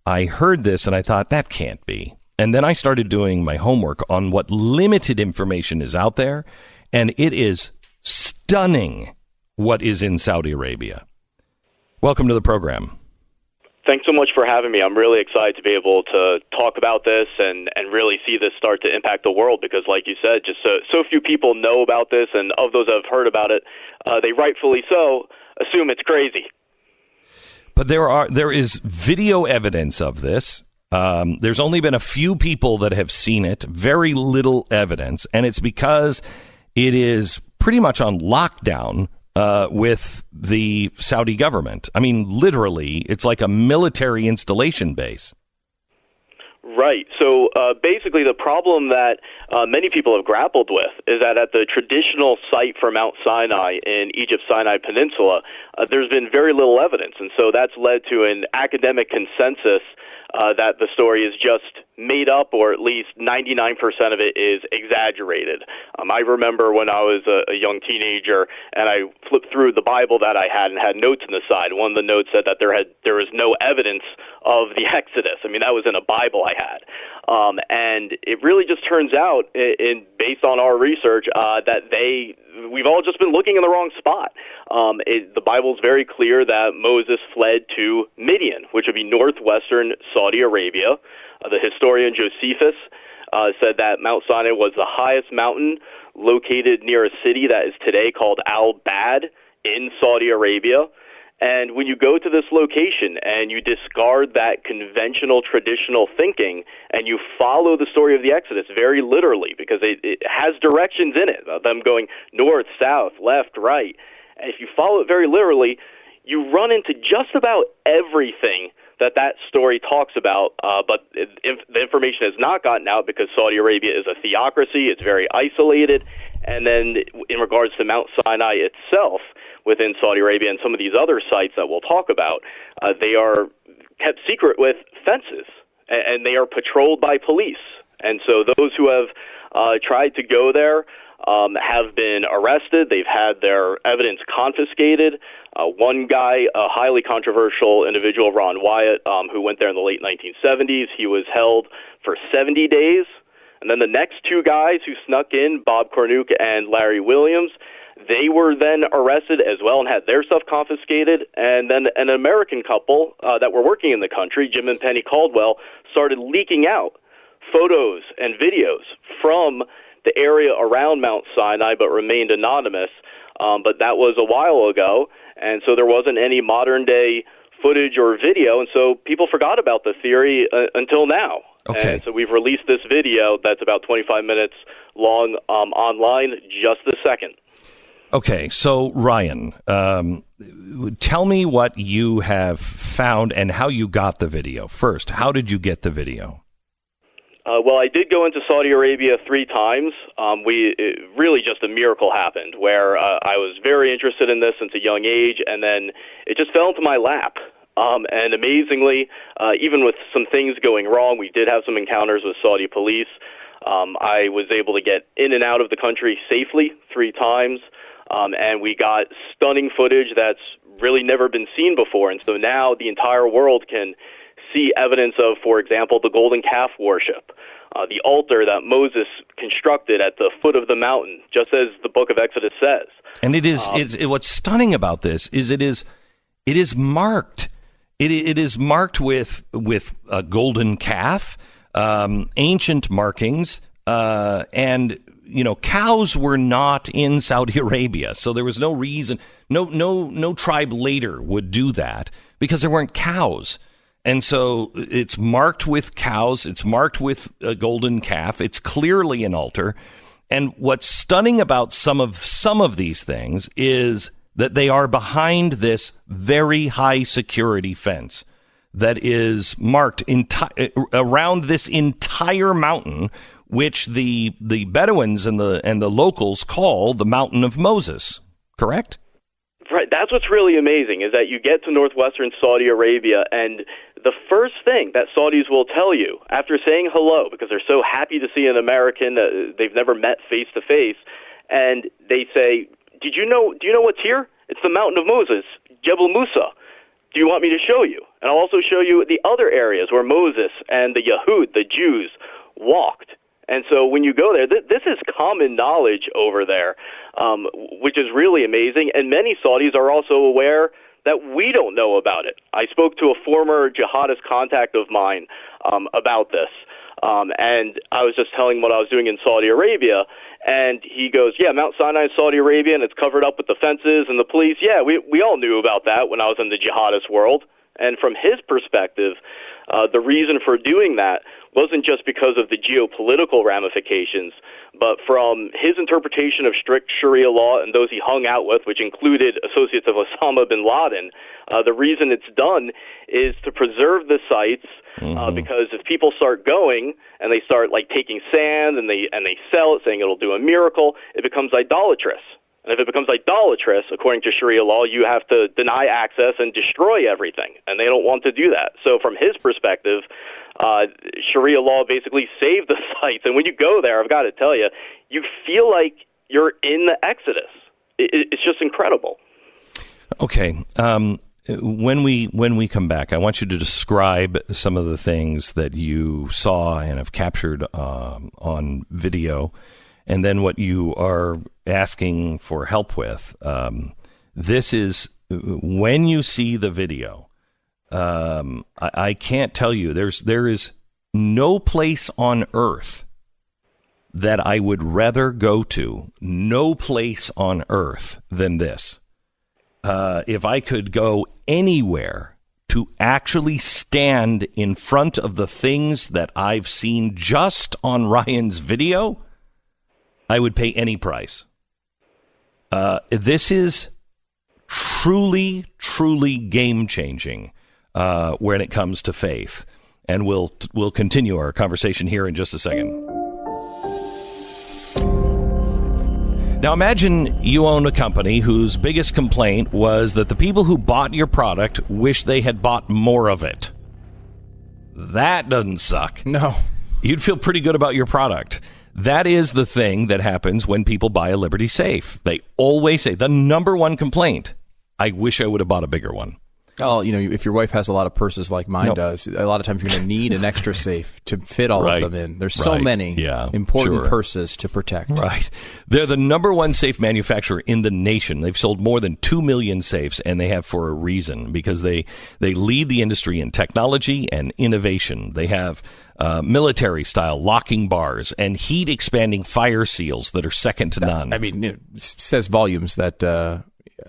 I heard this and I thought, that can't be. And then I started doing my homework on what limited information is out there, and it is stunning what is in Saudi Arabia. Welcome to the program. Thanks so much for having me. I'm really excited to be able to talk about this and really see this start to impact the world because, like you said, just so few people know about this, and of those that have heard about it, they rightfully so assume it's crazy. But there is video evidence of this. There's only been a few people that have seen it, very little evidence, and it's because it is pretty much on lockdown with the Saudi government. I mean, literally, it's like a military installation base. Right. So basically the problem that many people have grappled with is that at the traditional site for Mount Sinai in Egypt's Sinai Peninsula, there's been very little evidence. And so that's led to an academic consensus that the story is just made up, or at least 99% of it is exaggerated. I remember when I was a young teenager and I flipped through the Bible that I had and had notes on the side. One of the notes said that there was no evidence of the Exodus. I mean, that was in a Bible I had. And it really just turns out, based on our research, that we've all just been looking in the wrong spot. The Bible's very clear that Moses fled to Midian, which would be northwestern Saudi Arabia. The historian Josephus said that Mount Sinai was the highest mountain located near a city that is today called Al-Bad in Saudi Arabia. And when you go to this location and you discard that conventional, traditional thinking and you follow the story of the Exodus very literally, because it has directions in it, them going north, south, left, right. And if you follow it very literally, you run into just about everything that story talks about, but the information has not gotten out because Saudi Arabia is a theocracy. It's very isolated. And then in regards to Mount Sinai itself, within Saudi Arabia and some of these other sites that we'll talk about, they are kept secret with fences, and they are patrolled by police. And so those who have tried to go there have been arrested. They've had their evidence confiscated. One guy, a highly controversial individual, Ron Wyatt, who went there in the late 1970s, he was held for 70 days. And then the next two guys who snuck in, Bob Cornuke and Larry Williams, they were then arrested as well and had their stuff confiscated. And then an American couple that were working in the country, Jim and Penny Caldwell, started leaking out photos and videos from the area around Mount Sinai, but remained anonymous. But that was a while ago, and so there wasn't any modern-day footage or video, and so people forgot about the theory until now. Okay. And so we've released this video that's about 25 minutes long online just this second. Okay, so Ryan, tell me what you have found and how you got the video. First, how did you get the video? Well, I did go into Saudi Arabia 3 times. Really just a miracle happened where I was very interested in this since a young age, and then it just fell into my lap. And amazingly, even with some things going wrong, we did have some encounters with Saudi police. I was able to get in and out of the country safely 3 times, and we got stunning footage that's really never been seen before. And so now the entire world can see evidence of, for example, the golden calf worship, the altar that Moses constructed at the foot of the mountain, just as the book of Exodus says. And what's stunning about this is it is marked. It is marked with a golden calf, ancient markings, and cows were not in Saudi Arabia, so there was no reason. No tribe later would do that because there weren't cows. And so it's marked with cows. It's marked with a golden calf. It's clearly an altar. And what's stunning about some of these things is that they are behind this very high security fence that is marked around this entire mountain, which the Bedouins and the locals call the Mountain of Moses. Correct? Right. That's what's really amazing is that you get to northwestern Saudi Arabia, and the first thing that Saudis will tell you after saying hello, because they're so happy to see an American they've never met face to face, and they say, do you know what's here? It's the Mountain of Moses, Jebel Musa. Do you want me to show you? And I'll also show you the other areas where Moses and the Yahud, the Jews, walked. And so when you go there, this is common knowledge over there, which is really amazing. And many Saudis are also aware that we don't know about it. I spoke to a former jihadist contact of mine about this, and I was just telling him what I was doing in Saudi Arabia, and he goes, yeah, Mount Sinai is Saudi Arabia, and it's covered up with the fences and the police. Yeah, we all knew about that when I was in the jihadist world. And from his perspective, the reason for doing that wasn't just because of the geopolitical ramifications, but from his interpretation of strict Sharia law and those he hung out with, which included associates of Osama bin Laden. The reason it's done is to preserve the sites because if people start going and they start like taking sand and they sell it, saying it'll do a miracle, it becomes idolatrous. And if it becomes idolatrous, according to Sharia law, you have to deny access and destroy everything. And they don't want to do that. So from his perspective, Sharia law basically saved the sites. And when you go there, I've got to tell you, you feel like you're in the Exodus. It's just incredible. Okay. When we come back, I want you to describe some of the things that you saw and have captured on video, and then what you are asking for help with. This is when you see the video. I can't tell you. There is no place on earth that I would rather go to. No place on earth than this. If I could go anywhere to actually stand in front of the things that I've seen just on Ryan's video, I would pay any price. This is truly, truly game-changing when it comes to faith. And we'll continue our conversation here in just a second. Now imagine you own a company whose biggest complaint was that the people who bought your product wish they had bought more of it. That doesn't suck. No. You'd feel pretty good about your product. That is the thing that happens when people buy a Liberty Safe. They always say, the number one complaint, I wish I would have bought a bigger one. Oh, if your wife has a lot of purses like mine does, a lot of times you're going to need an extra safe to fit all of them in. There's so many important purses to protect. Right. They're the number one safe manufacturer in the nation. They've sold more than 2 million safes, and they have for a reason, because they lead the industry in technology and innovation. They have military-style locking bars and heat-expanding fire seals that are second to none. I mean, it says volumes that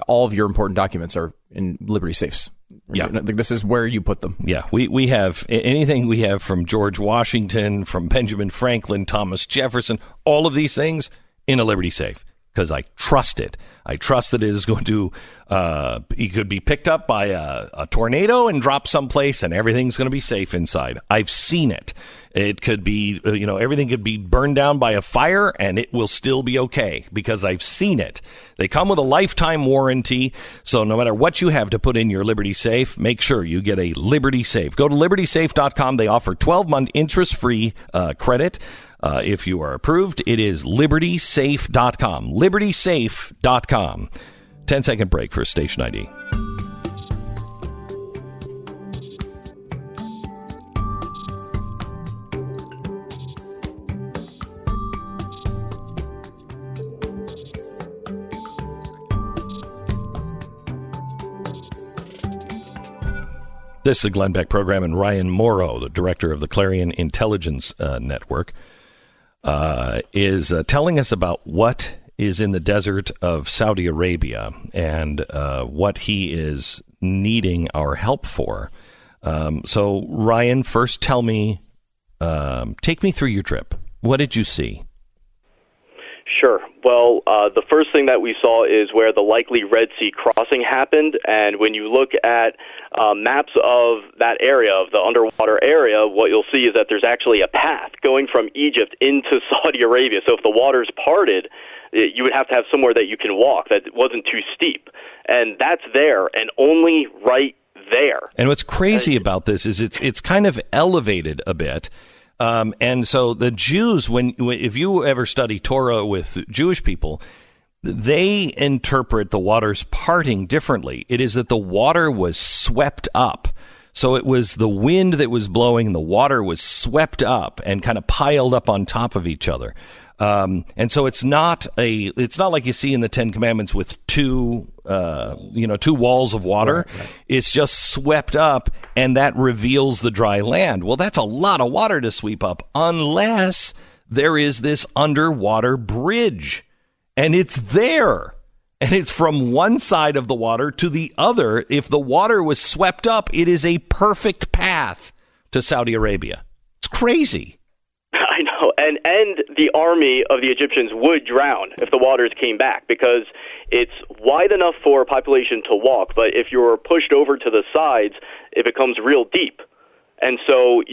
all of your important documents are in Liberty Safes. Yeah. This is where you put them. Yeah. We have anything we have from George Washington, from Benjamin Franklin, Thomas Jefferson, all of these things in a Liberty Safe, because I trust it. I trust that it is going to, it could be picked up by a tornado and dropped someplace and everything's going to be safe inside. I've seen it. It could be, everything could be burned down by a fire and it will still be okay because I've seen it. They come with a lifetime warranty. So no matter what you have to put in your Liberty Safe, make sure you get a Liberty Safe. Go to libertysafe.com. They offer 12-month interest-free credit. If you are approved, it is libertysafe.com. Libertysafe.com. 10-second break for station ID. This is the Glenn Beck program, and Ryan Mauro, the director of the Clarion Intelligence Network, is telling us about what is in the desert of Saudi Arabia and what he is needing our help for. So, Ryan, first tell me, take me through your trip. What did you see? Sure. Well, the first thing that we saw is where the likely Red Sea crossing happened. And when you look at maps of that area, of the underwater area, what you'll see is that there's actually a path going from Egypt into Saudi Arabia. So if the water's parted, you would have to have somewhere that you can walk that wasn't too steep. And that's there, and only right there. And what's crazy about this is it's kind of elevated a bit. And so the Jews, if you ever study Torah with Jewish people, they interpret the water's parting differently. It is that the water was swept up. So it was the wind that was blowing, and the water was swept up and kind of piled up on top of each other. And so it's not like you see in the Ten Commandments with two walls of water. Right. It's just swept up, and that reveals the dry land. Well, that's a lot of water to sweep up, unless there is this underwater bridge, and it's there. And it's from one side of the water to the other. If the water was swept up, it is a perfect path to Saudi Arabia. It's crazy. I know. And the army of the Egyptians would drown if the waters came back, because it's wide enough for a population to walk. But if you're pushed over to the sides, it becomes real deep. And so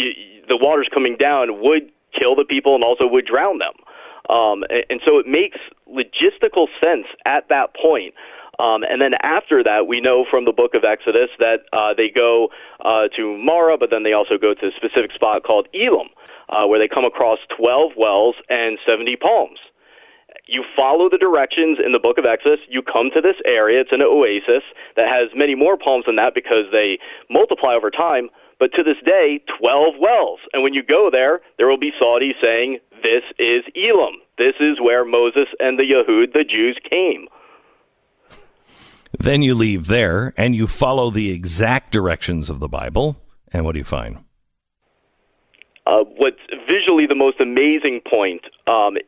the waters coming down would kill the people and also would drown them. And so it makes logistical sense at that point. And then after that, we know from the book of Exodus that they go to Mara, but then they also go to a specific spot called Elim, where they come across 12 wells and 70 palms. You follow the directions in the book of Exodus, you come to this area, it's an oasis that has many more palms than that because they multiply over time, but to this day, 12 wells. And when you go there, there will be Saudis saying, this is Elim. This is where Moses and the Yahud, the Jews, came. Then you leave there and you follow the exact directions of the Bible, and what do you find? What's visually the most amazing point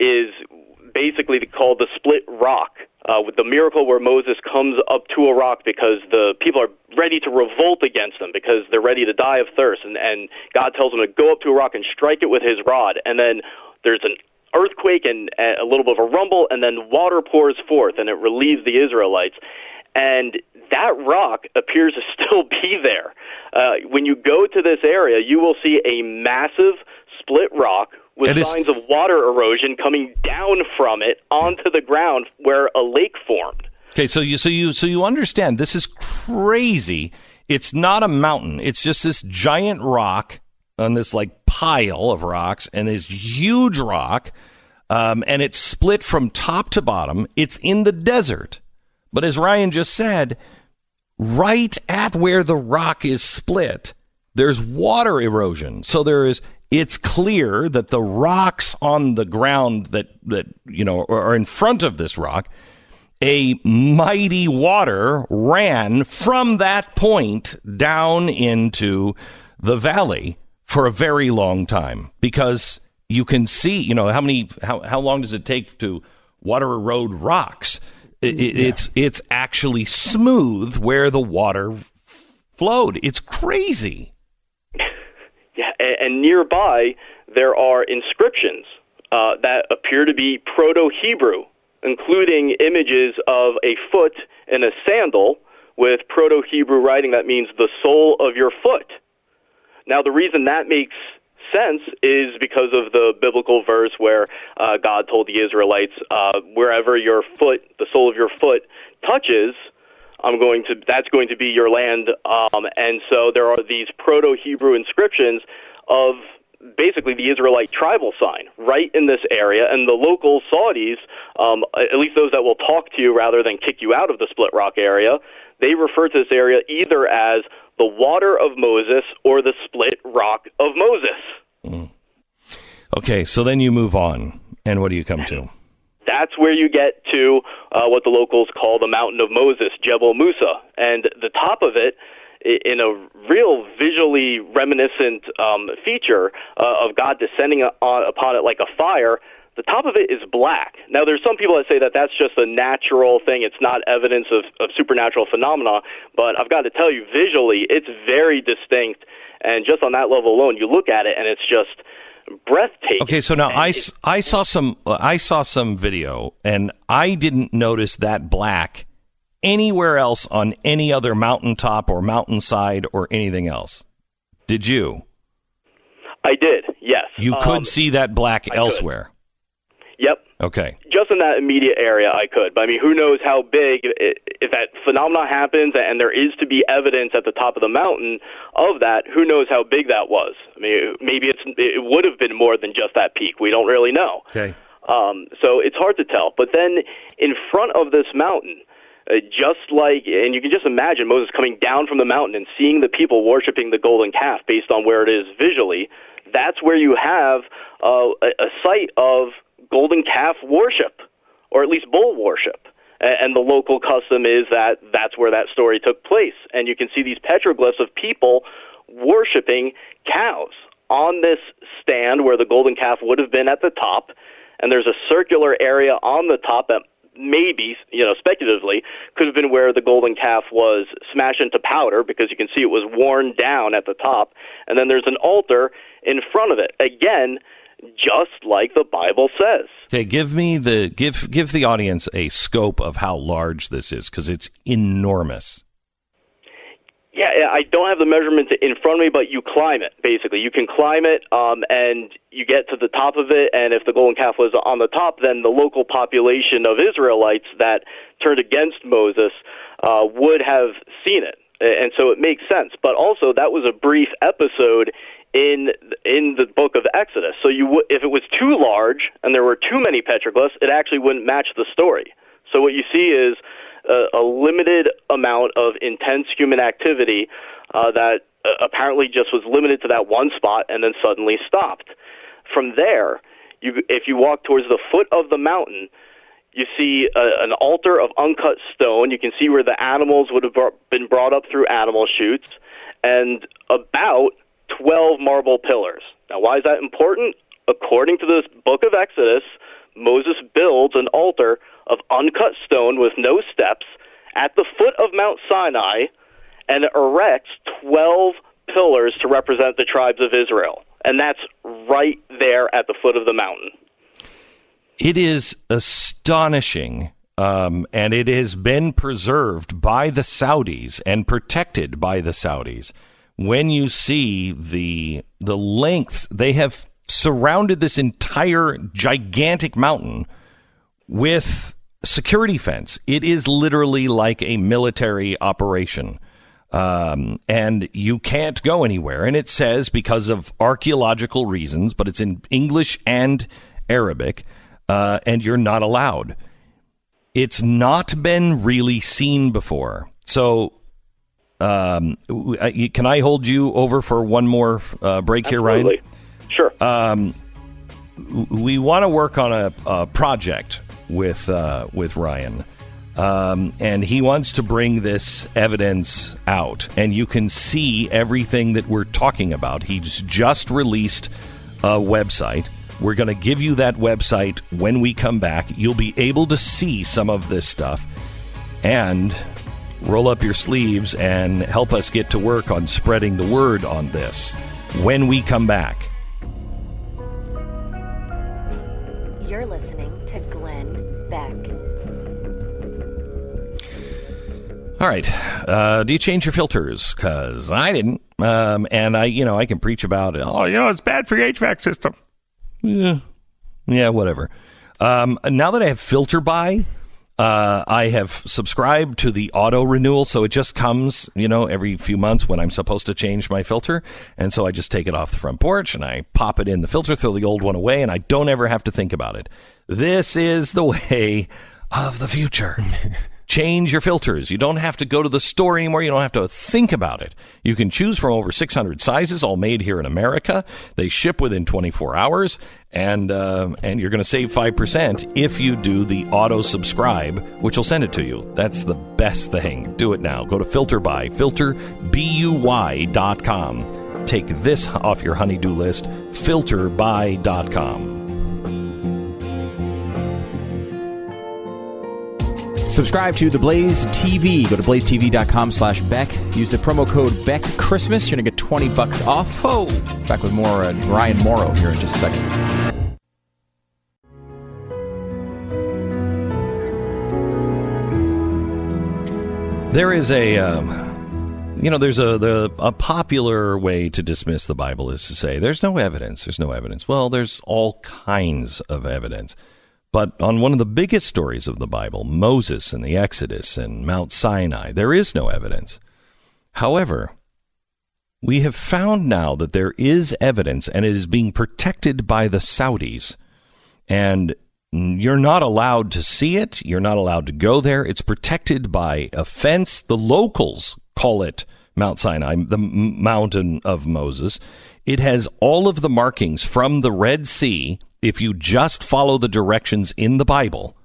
is basically called the split rock, with the miracle where Moses comes up to a rock because the people are ready to revolt against them because they're ready to die of thirst. And God tells them to go up to a rock and strike it with his rod. And then there's an earthquake and a little bit of a rumble, and then water pours forth, and it relieves the Israelites. And that rock appears to still be there. When you go to this area, you will see a massive split rock with signs of water erosion coming down from it onto the ground where a lake formed. Okay, so you understand this is crazy. It's not a mountain. It's just this giant rock on this like pile of rocks, and this huge rock, and it's split from top to bottom. It's in the desert. But as Ryan just said, right at where the rock is split, there's water erosion. So it's clear that the rocks on the ground that are in front of this rock, a mighty water ran from that point down into the valley for a very long time, because you can see, how long does it take to water erode rocks? It's actually smooth where the water flowed. It's crazy. Yeah, and nearby there are inscriptions that appear to be Proto-Hebrew, including images of a foot and a sandal with Proto-Hebrew writing that means the sole of your foot. Now, the reason that makes sense is because of the biblical verse where God told the Israelites, wherever your foot, the sole of your foot touches, that's going to be your land. And so there are these Proto-Hebrew inscriptions of basically the Israelite tribal sign right in this area. And the local Saudis, at least those that will talk to you rather than kick you out of the Split Rock area, they refer to this area either as the water of Moses or the split rock of Moses. Mm. Okay, so then you move on, and what do you come to? That's where you get to what the locals call the Mountain of Moses, Jebel Musa. And the top of it, in a real visually reminiscent feature of God descending upon it like a fire, the top of it is black. Now, there's some people that say that that's just a natural thing. It's not evidence of supernatural phenomena. But I've got to tell you, visually, it's very distinct. And just on that level alone, you look at it, and it's just breathtaking. Okay, so now I saw some video, and I didn't notice that black anywhere else on any other mountaintop or mountainside or anything else. Did you? I did, yes. You could see that black elsewhere. Yep. Okay. Just in that immediate area, I could. But I mean, who knows how big, if that phenomenon happens and there is to be evidence at the top of the mountain of that, who knows how big that was? I mean, maybe it would have been more than just that peak. We don't really know. Okay. So it's hard to tell. But then in front of this mountain, and you can just imagine Moses coming down from the mountain and seeing the people worshiping the golden calf based on where it is visually, that's where you have a site of golden calf worship, or at least bull worship. And the local custom is that that's where that story took place. And you can see these petroglyphs of people worshiping cows on this stand where the golden calf would have been at the top. And there's a circular area on the top that maybe, speculatively, could have been where the golden calf was smashed into powder, because you can see it was worn down at the top. And then there's an altar in front of it. Again, just like the Bible says. Okay, give the audience a scope of how large this is, because it's enormous. Yeah, I don't have the measurements in front of me, but you climb it, basically. You can climb it, and you get to the top of it, and if the golden calf was on the top, then the local population of Israelites that turned against Moses would have seen it. And so it makes sense. But also, that was a brief episode in the book of Exodus. So if it was too large and there were too many petroglyphs, it actually wouldn't match the story. So what you see is a limited amount of intense human activity that apparently just was limited to that one spot and then suddenly stopped. From there, if you walk towards the foot of the mountain, you see an altar of uncut stone. You can see where the animals would have been brought up through animal chutes, and about 12 marble pillars. Now, why is that important? According to the book of Exodus, Moses builds an altar of uncut stone with no steps at the foot of Mount Sinai and erects 12 pillars to represent the tribes of Israel. And that's right there at the foot of the mountain. It is astonishing, and it has been preserved by the Saudis and protected by the Saudis. When you see the lengths, they have surrounded this entire gigantic mountain with security fence. It is literally like a military operation. And you can't go anywhere. And it says because of archaeological reasons, but it's in English and Arabic, and you're not allowed. It's not been really seen before. So can I hold you over for one more break here, Ryan? Sure. We want to work on a project with Ryan. And he wants to bring this evidence out, and you can see everything that we're talking about. He's just released a website. We're going to give you that website when we come back. You'll be able to see some of this stuff and roll up your sleeves and help us get to work on spreading the word on this when we come back. You're listening to Glenn Beck. All right. Do you change your filters? Because I didn't. And I can preach about it. Oh, it's bad for your HVAC system. Yeah, whatever. Now that I have Filter By, I have subscribed to the auto renewal. So it just comes, every few months when I'm supposed to change my filter. And so I just take it off the front porch and I pop it in the filter, throw the old one away, and I don't ever have to think about it. This is the way of the future. Change your filters. You don't have to go to the store anymore. You don't have to think about it. You can choose from over 600 sizes, all made here in America. They ship within 24 hours, and you're going to save 5% if you do the auto subscribe, which will send it to you. That's the best thing. Do it now. Go to FilterBuy, filterbuy.com. Take this off your honey-do list, filterbuy.com. Subscribe to The Blaze TV. Go to blazetv.com/Beck. Use the promo code BeckChristmas. You're going to get $20 off. Oh, back with more Ryan Mauro here in just a second. There is there's a popular way to dismiss the Bible is to say there's no evidence. There's no evidence. Well, there's all kinds of evidence. But on one of the biggest stories of the Bible, Moses and the Exodus and Mount Sinai, there is no evidence. However, we have found now that there is evidence, and it is being protected by the Saudis. And you're not allowed to see it. You're not allowed to go there. It's protected by a fence. The locals call it Mount Sinai, the mountain of Moses. It has all of the markings from the Red Sea, if you just follow the directions in the Bible,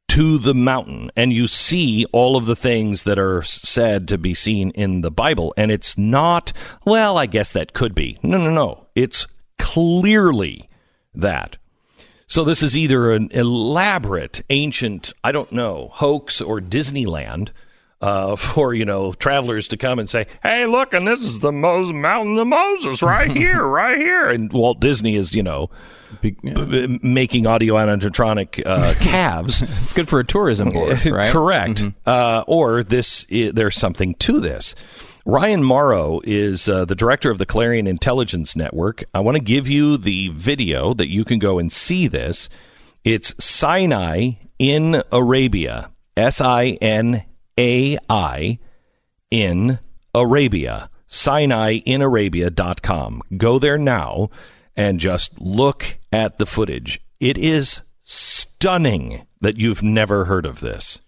to the mountain, and you see all of the things that are said to be seen in the Bible. And it's not, well, I guess that could be. No. It's clearly that. So this is either an elaborate, ancient, hoax or Disneyland, for, travelers to come and say, hey, look, and this is the Mountain of Moses right here, right here. And Walt Disney is, making audio animatronic calves. It's good for a tourism board, right? Correct. Or there's something to this. Ryan Mauro is the director of the Clarion Intelligence Network. I want to give you the video that you can go and see this. It's Sinai in Arabia, Sinai in Arabia, SinaiInArabia.com. Go there now and just look at the footage. It is stunning that you've never heard of this.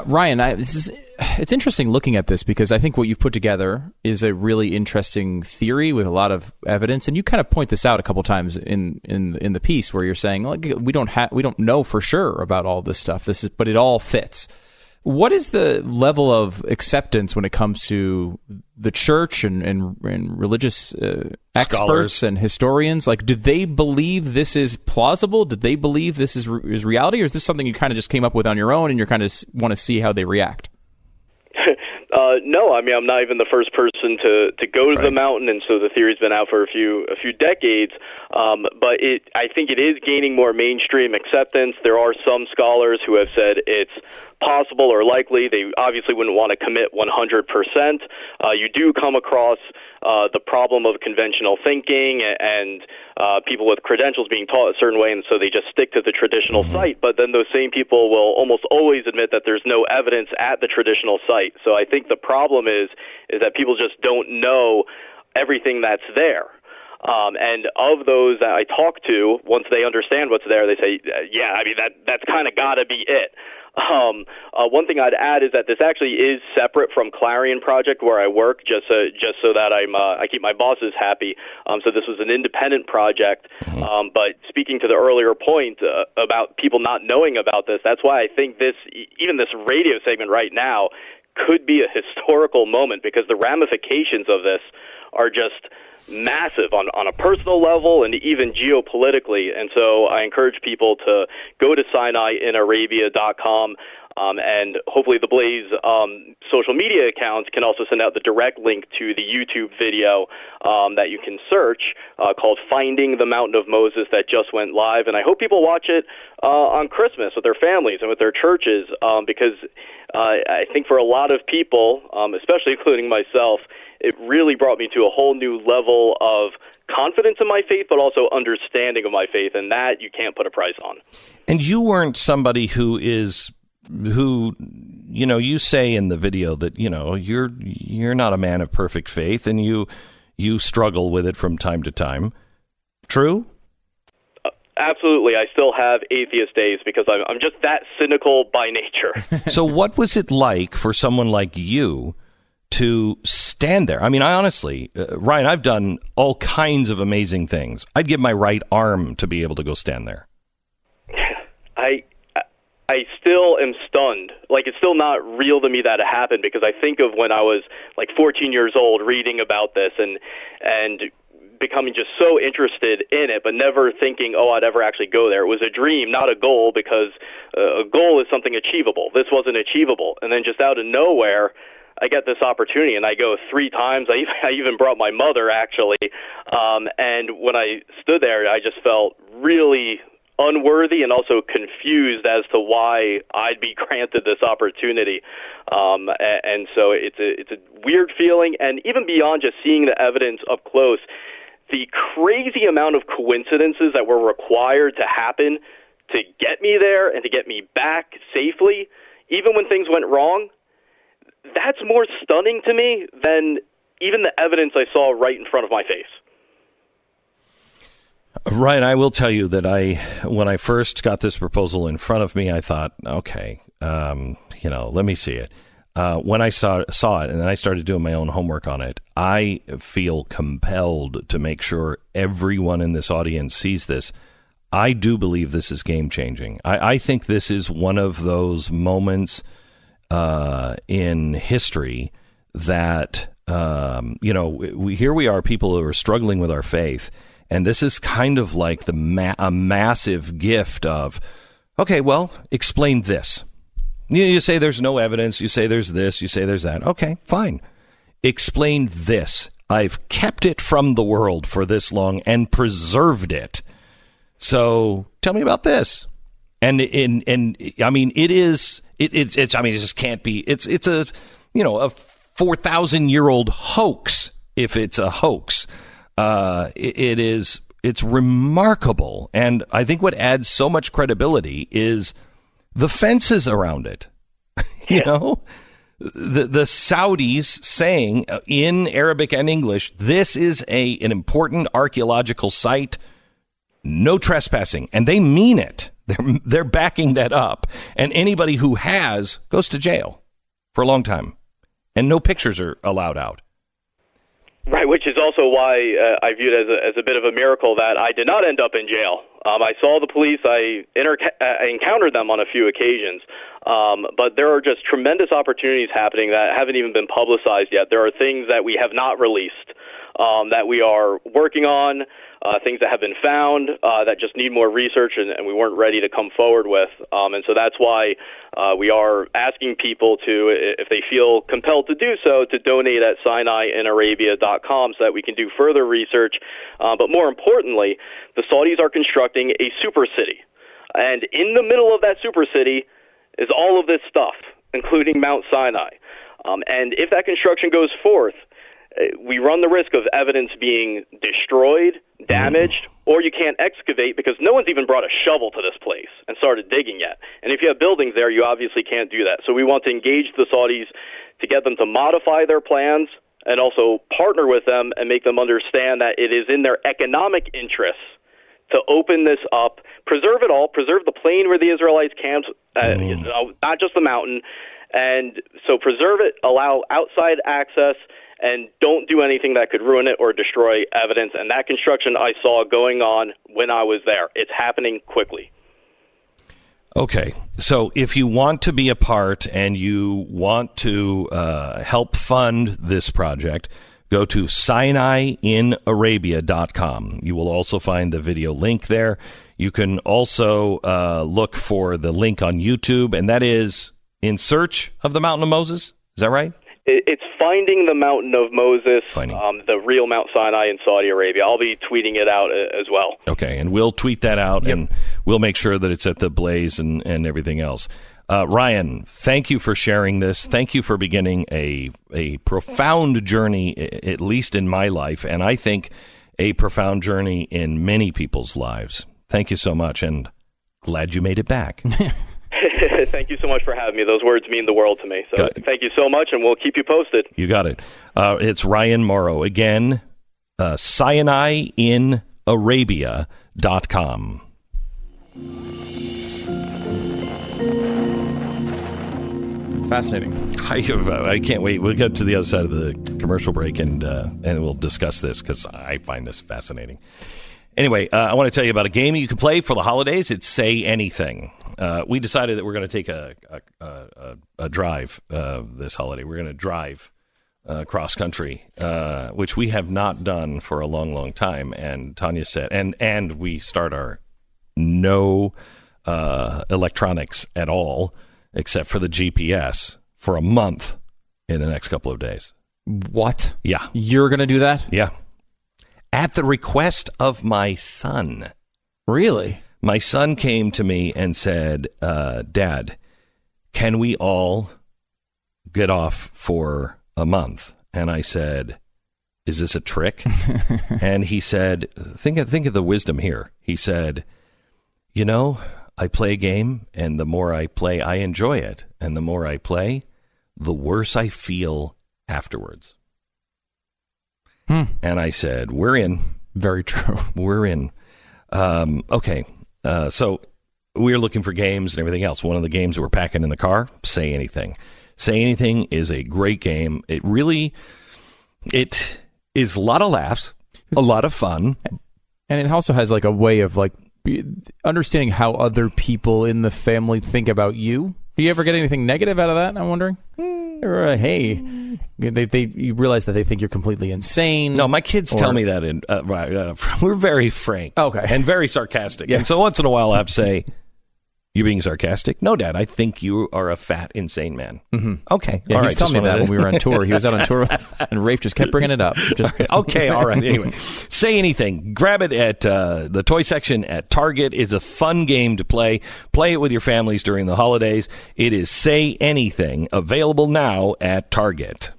Ryan, it's interesting looking at this because I think what you've put together is a really interesting theory with a lot of evidence, and you kind of point this out a couple times in the piece where you're saying, like, we don't know for sure about all this stuff. But it all fits. What is the level of acceptance when it comes to the church and religious experts and historians? Like, do they believe this is plausible? Did they believe this is reality? Or is this something you kind of just came up with on your own and you kind of want to see how they react? No, I mean, I'm not even the first person to go to the mountain, and so the theory's been out for a few decades. But I think it is gaining more mainstream acceptance. There are some scholars who have said it's possible or likely. They obviously wouldn't want to commit 100%. You do come across the problem of conventional thinking and people with credentials being taught a certain way, and so they just stick to the traditional site. But then those same people will almost always admit that there's no evidence at the traditional site. So I think the problem is that people just don't know everything that's there. And of those that I talk to, once they understand what's there, they say, yeah, I mean, that's kind of got to be it. One thing I'd add is that this actually is separate from Clarion Project, where I work, just so that I keep my bosses happy. So this was an independent project. But speaking to the earlier point about people not knowing about this, that's why I think even this radio segment right now could be a historical moment, because the ramifications of this are just massive on a personal level and even geopolitically. And so I encourage people to go to SinaiInArabia.com, and hopefully the Blaze social media accounts can also send out the direct link to the YouTube video that you can search called Finding the Mountain of Moses, that just went live. And I hope people watch it on Christmas with their families and with their churches, because I think for a lot of people, especially including myself, it really brought me to a whole new level of confidence in my faith, but also understanding of my faith, and that you can't put a price on. And you weren't somebody who you say in the video that, you're not a man of perfect faith, and you struggle with it from time to time. True? Absolutely. I still have atheist days because I'm just that cynical by nature. So what was it like for someone like you to stand there? I mean, I honestly, Ryan, I've done all kinds of amazing things. I'd give my right arm to be able to go stand there. I still am stunned. Like, it's still not real to me that it happened, because I think of when I was like 14 years old reading about this and becoming just so interested in it, but never thinking, I'd ever actually go there. It was a dream, not a goal, because a goal is something achievable. This wasn't achievable. And then just out of nowhere, I get this opportunity, and I go 3 times. I even brought my mother, actually. And when I stood there, I just felt really unworthy and also confused as to why I'd be granted this opportunity. And so it's a weird feeling. And even beyond just seeing the evidence up close, the crazy amount of coincidences that were required to happen to get me there and to get me back safely, even when things went wrong, that's more stunning to me than even the evidence I saw right in front of my face. Ryan, I will tell you that when I first got this proposal in front of me, I thought, okay, let me see it. When I saw it, and then I started doing my own homework on it, I feel compelled to make sure everyone in this audience sees this. I do believe this is game-changing. I think this is one of those moments in history that, here we are, people who are struggling with our faith, and this is kind of like a massive gift of, okay, well, explain this. You say there's no evidence. You say there's this. You say there's that. Okay, fine. Explain this. I've kept it from the world for this long and preserved it. So tell me about this. And I mean, it just can't be. It's a 4,000-year-old hoax. If it's a hoax, it's remarkable. And I think what adds so much credibility is the fences around it. You know, the Saudis saying in Arabic and English, this is an important archaeological site. No trespassing. And they mean it. They're backing that up. And anybody who has goes to jail for a long time. And no pictures are allowed out. Right, which is also why I view it as a bit of a miracle that I did not end up in jail. I saw the police. I encountered them on a few occasions. But there are just tremendous opportunities happening that haven't even been publicized yet. There are things that we have not released that we are working on, things that have been found that just need more research and we weren't ready to come forward with. And so that's why we are asking people to, if they feel compelled to do so, to donate at SinaiInArabia.com so that we can do further research. But more importantly, the Saudis are constructing a super city. And in the middle of that super city is all of this stuff, including Mount Sinai. And if that construction goes forth, we run the risk of evidence being destroyed, damaged, or you can't excavate because no one's even brought a shovel to this place and started digging yet. And if you have buildings there, you obviously can't do that. So we want to engage the Saudis to get them to modify their plans and also partner with them and make them understand that it is in their economic interests to open this up, preserve it all, preserve the plain where the Israelites camped, not just the mountain. And so preserve it, allow outside access, and don't do anything that could ruin it or destroy evidence. And that construction I saw going on when I was there. It's happening quickly. Okay. So if you want to be a part and you want to help fund this project, go to SinaiInArabia.com. You will also find the video link there. You can also look for the link on YouTube, and that is In Search of the Mountain of Moses. Is that right? It's Finding the Mountain of Moses, the real Mount Sinai in Saudi Arabia. I'll be tweeting it out as well. Okay, and we'll tweet that out, and we'll make sure that it's at the Blaze and everything else. Ryan, thank you for sharing this. Thank you for beginning a profound journey, at least in my life, and I think a profound journey in many people's lives. Thank you so much, and glad you made it back. Thank you so much for having me. Those words mean the world to me. So thank you so much, and we'll keep you posted. You got it. It's Ryan Mauro. Again, SinaiInArabia.com. Fascinating. I can't wait. We'll get to the other side of the commercial break, and we'll discuss this because I find this fascinating. Anyway, I want to tell you about a game you can play for the holidays. It's Say Anything. We decided that we're going to take a drive this holiday. We're going to drive cross country, which we have not done for a long, long time. And Tanya said, and we start our no electronics at all, except for the GPS, for a month in the next couple of days. What? Yeah. You're going to do that? Yeah. At the request of my son. Really? My son came to me and said, Dad, can we all get off for a month? And I said, is this a trick? And he said, think of the wisdom here. He said, I play a game, and the more I play, I enjoy it. And the more I play, the worse I feel afterwards. And I said, we're in. Very true. We're in. Okay. So we're looking for games and everything else. One of the games that we're packing in the car, Say Anything. Say Anything is a great game. It is a lot of laughs, a lot of fun. And it also has like a way of like understanding how other people in the family think about you. Do you ever get anything negative out of that? I'm wondering. Or, hey, you realize that they think you're completely insane. No, my kids tell me that. We're very frank, and very sarcastic. Yeah. And so once in a while, I have to say, You being sarcastic? No, Dad. I think you are a fat, insane man. Mm-hmm. Okay. Yeah, all he right. was telling me that when we were on tour. He was out on tour with us, and Rafe just kept bringing it up. Just okay. All right. Anyway, say anything. Grab it at the toy section at Target. It's a fun game to play. Play it with your families during the holidays. It is Say Anything, available now at Target.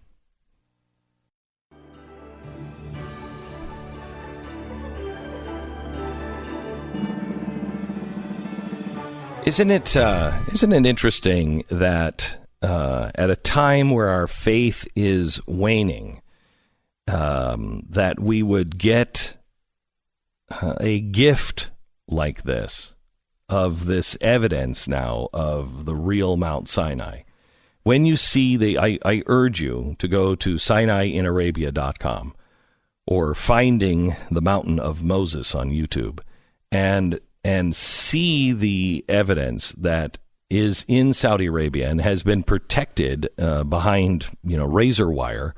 Isn't it interesting that at a time where our faith is waning, that we would get a gift like this, of this evidence now of the real Mount Sinai? When you see I urge you to go to SinaiInArabia.com or Finding the Mountain of Moses on YouTube and see the evidence that is in Saudi Arabia and has been protected behind, razor wire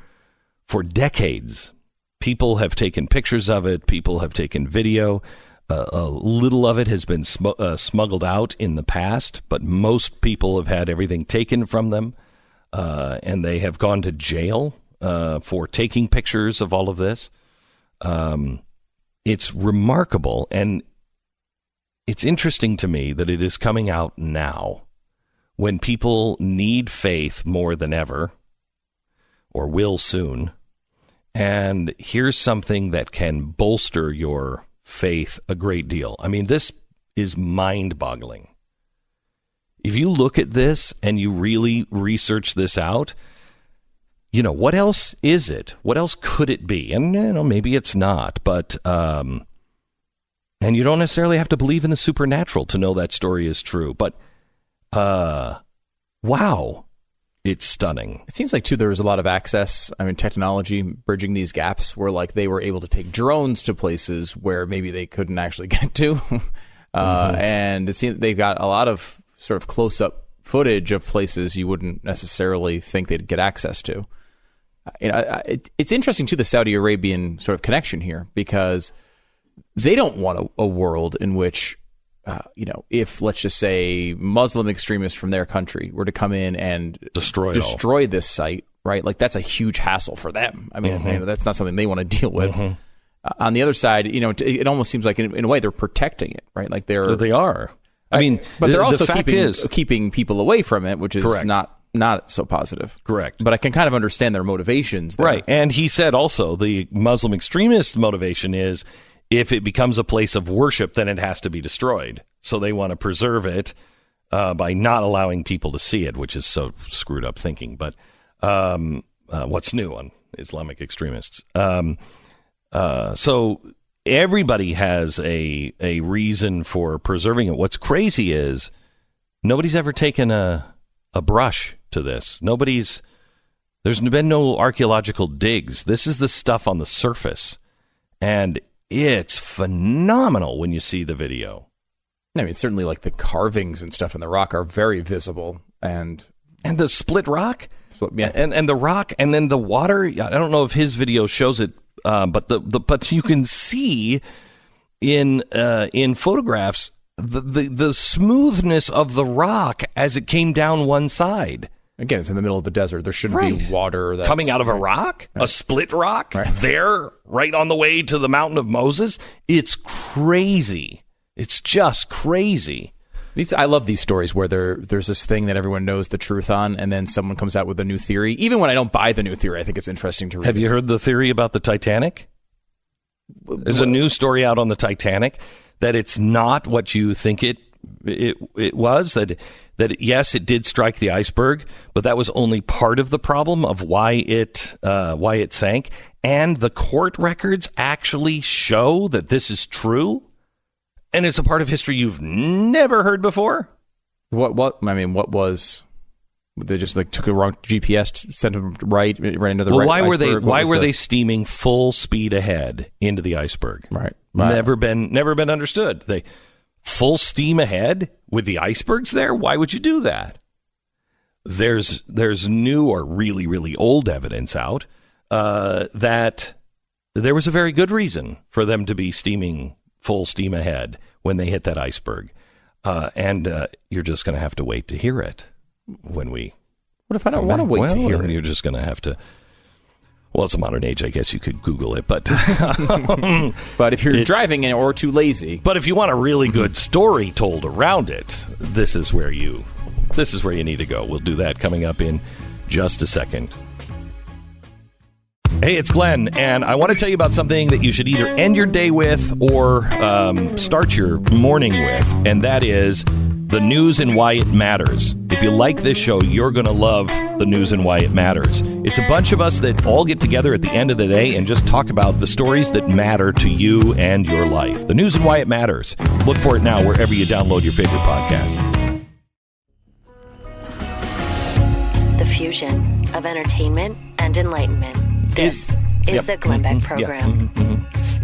for decades. People have taken pictures of it. People have taken video. A little of it has been smuggled out in the past, but most people have had everything taken from them, and they have gone to jail for taking pictures of all of this. It's remarkable, and it's interesting to me that it is coming out now when people need faith more than ever, or will soon. And here's something that can bolster your faith a great deal. I mean, this is mind-boggling. If you look at this and you really research this out, what else is it? What else could it be? And, maybe it's not, but... And you don't necessarily have to believe in the supernatural to know that story is true. But, wow, it's stunning. It seems like, too, there was a lot of access. I mean, technology bridging these gaps where, they were able to take drones to places where maybe they couldn't actually get to. And it seems they've got a lot of sort of close-up footage of places you wouldn't necessarily think they'd get access to. It's interesting, too, the Saudi Arabian sort of connection here, because they don't want a world in which, if, let's just say, Muslim extremists from their country were to come in and destroy this site, right? That's a huge hassle for them. I mean, that's not something they want to deal with. On the other side, it almost seems like, in a way, they're protecting it, right? They are. I mean, but they're also the keeping people away from it, which is correct. Not so positive. Correct. But I can kind of understand their motivations there. Right. And he said also the Muslim extremist motivation is, if it becomes a place of worship, then it has to be destroyed. So they want to preserve it by not allowing people to see it, which is so screwed up thinking. But what's new on Islamic extremists? So everybody has a reason for preserving it. What's crazy is nobody's ever taken a brush to this. There's been no archaeological digs. This is the stuff on the surface. And it's phenomenal when you see the video. I mean, certainly the carvings and stuff in the rock are very visible. And the split rock? Yeah. And the rock, and then the water. I don't know if his video shows it, but you can see in photographs the smoothness of the rock as it came down one side. Again, it's in the middle of the desert. There shouldn't be water that's coming out of a rock, a split rock, there, right on the way to the Mountain of Moses. It's crazy. It's just crazy. I love these stories where there's this thing that everyone knows the truth on, and then someone comes out with a new theory. Even when I don't buy the new theory, I think it's interesting to read. Have you heard the theory about the Titanic? There's a new story out on the Titanic that it's not what you think it was, that yes, it did strike the iceberg, but that was only part of the problem of why it sank. And the court records actually show that this is true, and it's a part of history you've never heard before. What was? They just took a wrong GPS, sent them right into the right iceberg. Why were they steaming full speed ahead into the iceberg? Right. Never been understood. They full steam ahead with the icebergs there? Why would you do that? There's new or really, really old evidence out that there was a very good reason for them to be steaming full steam ahead when they hit that iceberg. And you're just going to have to wait to hear it when we... What if I don't want to wait to hear it? You're just going to have to... Well, it's a modern age. I guess you could Google it, but... But if you're driving or too lazy... But if you want a really good story told around it, this is where you need to go. We'll do that coming up in just a second. Hey, it's Glenn, and I want to tell you about something that you should either end your day with or start your morning with, and that is the news and why it matters. If you like this show, you're going to love the news and why it matters. It's a bunch of us that all get together at the end of the day and just talk about the stories that matter to you and your life. The news and why it matters. Look for it now wherever you download your favorite podcast. The fusion of entertainment and enlightenment. This is the Glenn Beck program.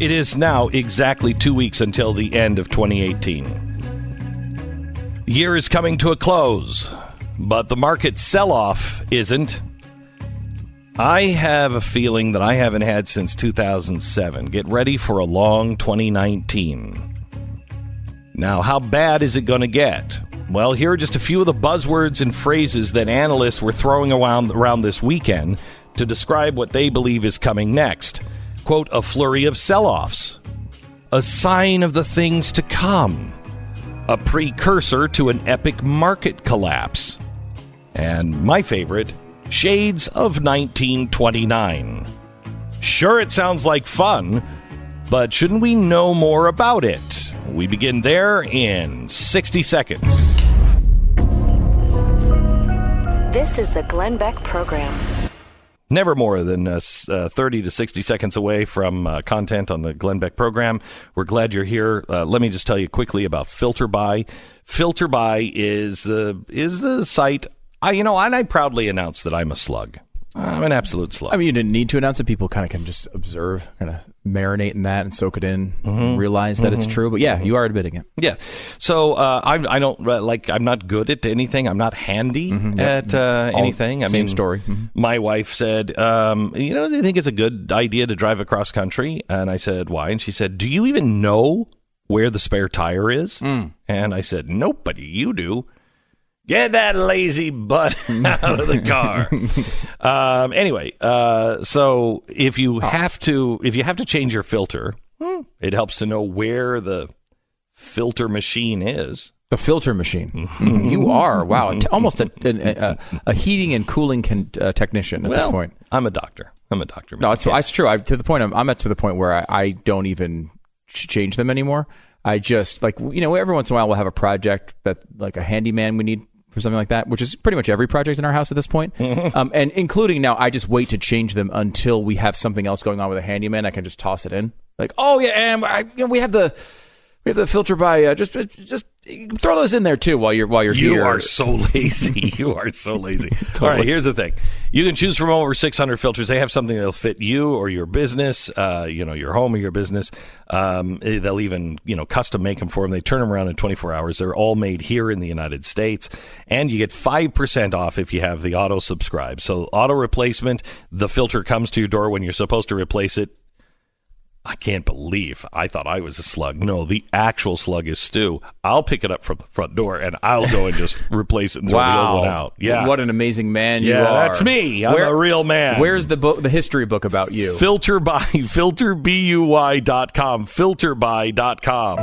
It is now exactly 2 weeks until the end of 2018. The year is coming to a close, but the market sell-off isn't. I have a feeling that I haven't had since 2007. Get ready for a long 2019. Now, how bad is it going to get? Well, here are just a few of the buzzwords and phrases that analysts were throwing around this weekend to describe what they believe is coming next. Quote, a flurry of sell-offs, a sign of the things to come, a precursor to an epic market collapse, and my favorite, shades of 1929. Sure, it sounds like fun, but shouldn't we know more about it? We begin there in 60 seconds. This is the Glenn Beck program. Never more than 30 to 60 seconds away from content on the Glenn Beck program. We're glad you're here. Let me just tell you quickly about FilterBuy. FilterBuy is the site. I proudly announce that I'm a slug. I'm an absolute slug. I mean, you didn't need to announce it. People kind of can just observe, kind of marinate in that and soak it in, and realize that it's true. But yeah, you are admitting it. Yeah. So I don't I'm not good at anything. I'm not handy at anything. Same story. My wife said, do you think it's a good idea to drive across country? And I said, why? And she said, do you even know where the spare tire is? And I said, nope, but you do. Get that lazy butt out of the car. Anyway, so if you have to change your filter, it helps to know where the filter machine is. The filter machine. You are almost a heating and cooling technician at this point. I'm a doctor. Man. No, it's true. I'm to the point where I don't even change them anymore. I just every once in a while we'll have a project that like a handyman we need for something like that, which is pretty much every project in our house at this point. And including now, I just wait to change them until we have something else going on with a handyman. I can just toss it in. Like, oh yeah, and we have the FilterBuy. Just throw those in there too while you're here. You are so lazy. Totally. All right, here's the thing. You can choose from over 600 filters. They have something that'll fit you or your business, your home or your business. They'll even, custom make them for them. They turn them around in 24 hours. They're all made here in the United States. And you get 5% off if you have the auto subscribe. So auto replacement, the filter comes to your door when you're supposed to replace it. I can't believe I thought I was a slug. No, the actual slug is Stu. I'll pick it up from the front door and I'll go and just replace it and throw the old one out. Yeah. What an amazing man you are. That's me. I'm a real man. Where's the history book about you? FilterBuy, filterbuy.com, filterbuy.com.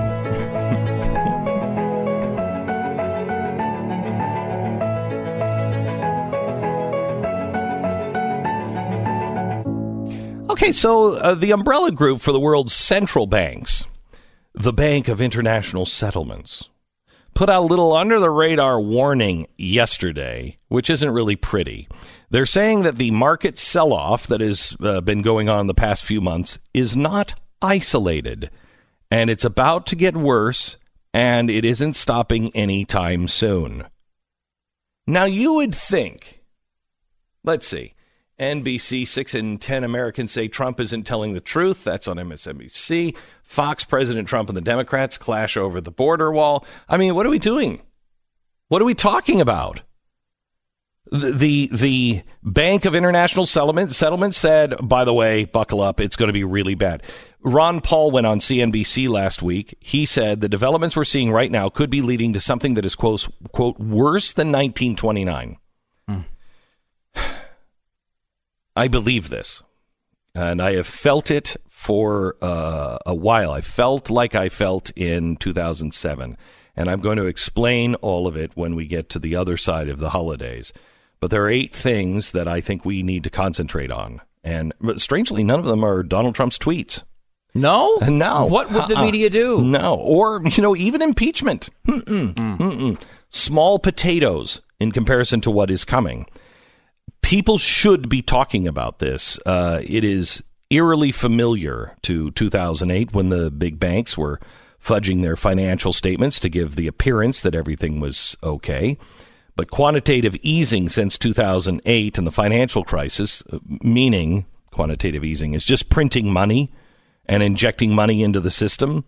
Okay, so the umbrella group for the world's central banks, the Bank of International Settlements, put out a little under-the-radar warning yesterday, which isn't really pretty. They're saying that the market sell-off that has been going on the past few months is not isolated, and it's about to get worse, and it isn't stopping anytime soon. Now, you would think, let's see, NBC, 6 in 10 Americans say Trump isn't telling the truth. That's on MSNBC. Fox, President Trump and the Democrats clash over the border wall. I mean, what are we doing? What are we talking about? The Bank of International Settlement said, by the way, buckle up, it's going to be really bad. Ron Paul went on CNBC last week. He said the developments we're seeing right now could be leading to something that is, quote, worse than 1929. I believe this, and I have felt it for a while. I felt like I felt in 2007, and I'm going to explain all of it when we get to the other side of the holidays. But there are 8 things that I think we need to concentrate on, and strangely, none of them are Donald Trump's tweets. No? No. What would the media do? No. Or, even impeachment. Small potatoes in comparison to what is coming. People should be talking about this. It is eerily familiar to 2008 when the big banks were fudging their financial statements to give the appearance that everything was okay. But quantitative easing since 2008 and the financial crisis, meaning quantitative easing is just printing money and injecting money into the system,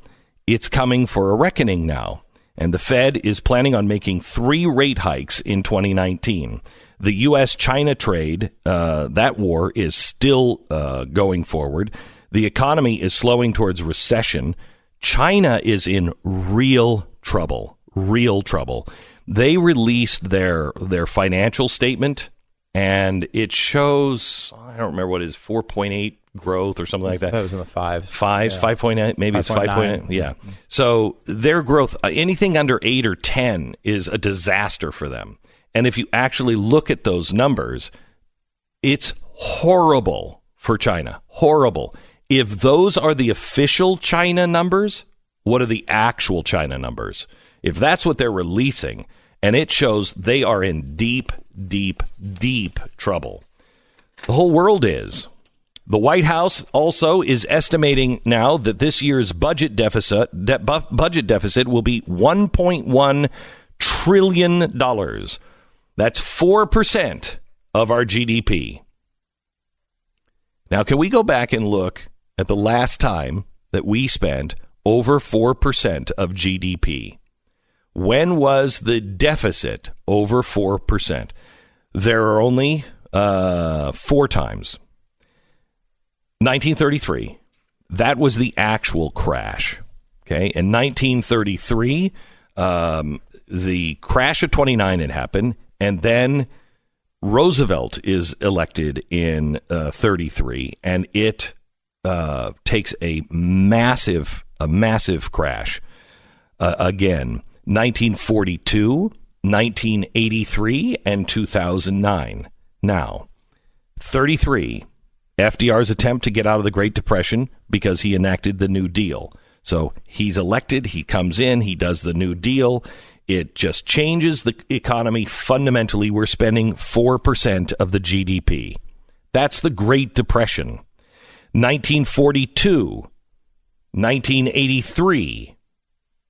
it's coming for a reckoning now. And the Fed is planning on making 3 rate hikes in 2019. The U.S.-China trade, that war is still going forward. The economy is slowing towards recession. China is in real trouble. They released their financial statement, and it shows, I don't remember what it is, 4.8 growth or something like that. That was in the 5s. 5.8, maybe 5.9. It's 5.8. Yeah. So their growth, anything under 8 or 10 is a disaster for them. And if you actually look at those numbers, it's horrible for China. Horrible. If those are the official China numbers, what are the actual China numbers? If that's what they're releasing, and it shows they are in deep, deep, deep trouble. The whole world is. The White House also is estimating now that this year's budget deficit will be $1.1 trillion. That's 4% of our GDP. Now, can we go back and look at the last time that we spent over 4% of GDP? When was the deficit over 4%? There are only 4 times. 1933, that was the actual crash. Okay, in 1933, the crash of 29 had happened, and then Roosevelt is elected in 33, and it takes a massive crash again. 1942, 1983, and 2009. Now, 33, FDR's attempt to get out of the Great Depression because he enacted the New Deal. So he's elected, he comes in, he does the New Deal. It just changes the economy fundamentally. We're spending 4% of the GDP. That's the Great Depression. 1942, 1983,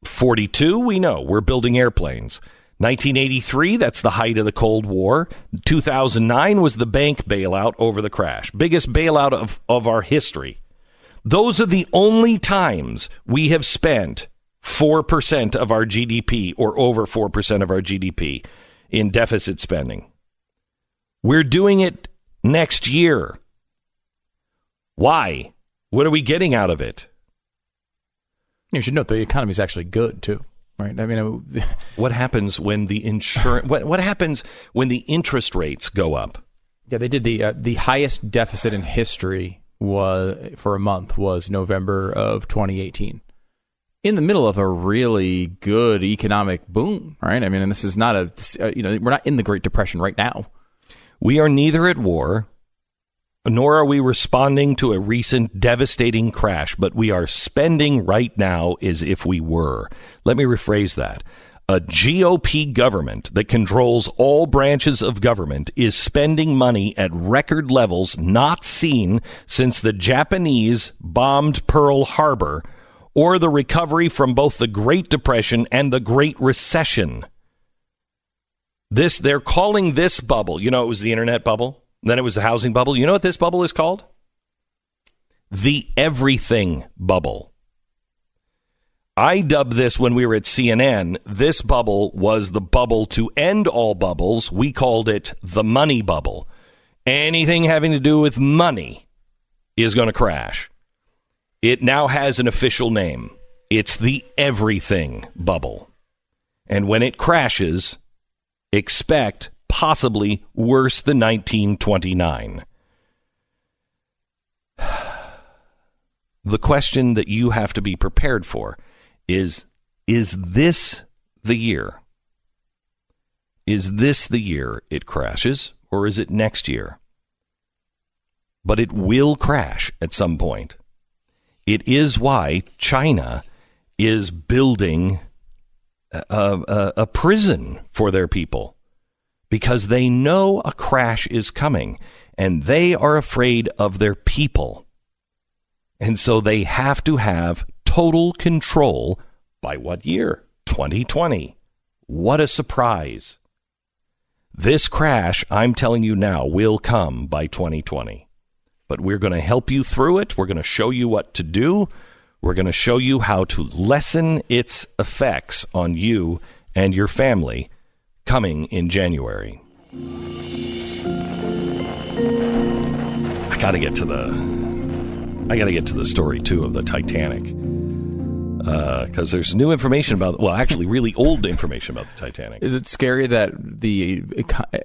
42, we know, we're building airplanes. 1983, that's the height of the Cold War. 2009 was the bank bailout over the crash. Biggest bailout of our history. Those are the only times we have spent 4% of our GDP or over 4% of our GDP in deficit spending. We're doing it next year. Why? What are we getting out of it? You should note the economy is actually good, too. Right. I mean, what happens when the insurance? What happens when the interest rates go up? Yeah, they did the highest deficit in history for a month was November of 2018, in the middle of a really good economic boom. Right. I mean, and this is not we're not in the Great Depression right now. We are neither at war, nor are we responding to a recent devastating crash, but we are spending right now as if we were. Let me rephrase that. A GOP government that controls all branches of government is spending money at record levels not seen since the Japanese bombed Pearl Harbor or the recovery from both the Great Depression and the Great Recession. They're calling this bubble, it was the internet bubble. Then it was the housing bubble. You know what this bubble is called? The everything bubble. I dubbed this when we were at CNN. This bubble was the bubble to end all bubbles. We called it the money bubble. Anything having to do with money is going to crash. It now has an official name. It's the everything bubble. And when it crashes, expect possibly worse than 1929. The question that you have to be prepared for is this the year? Is this the year it crashes, or is it next year? But it will crash at some point. It is why China is building a prison for their people, because they know a crash is coming, and they are afraid of their people. And so they have to have total control by what year? 2020. What a surprise. This crash, I'm telling you now, will come by 2020. But we're going to help you through it. We're going to show you what to do. We're going to show you how to lessen its effects on you and your family coming in January. I got to get to the story, too, of the Titanic. Because there's new information about, well, actually really old information about the Titanic. Is it scary that the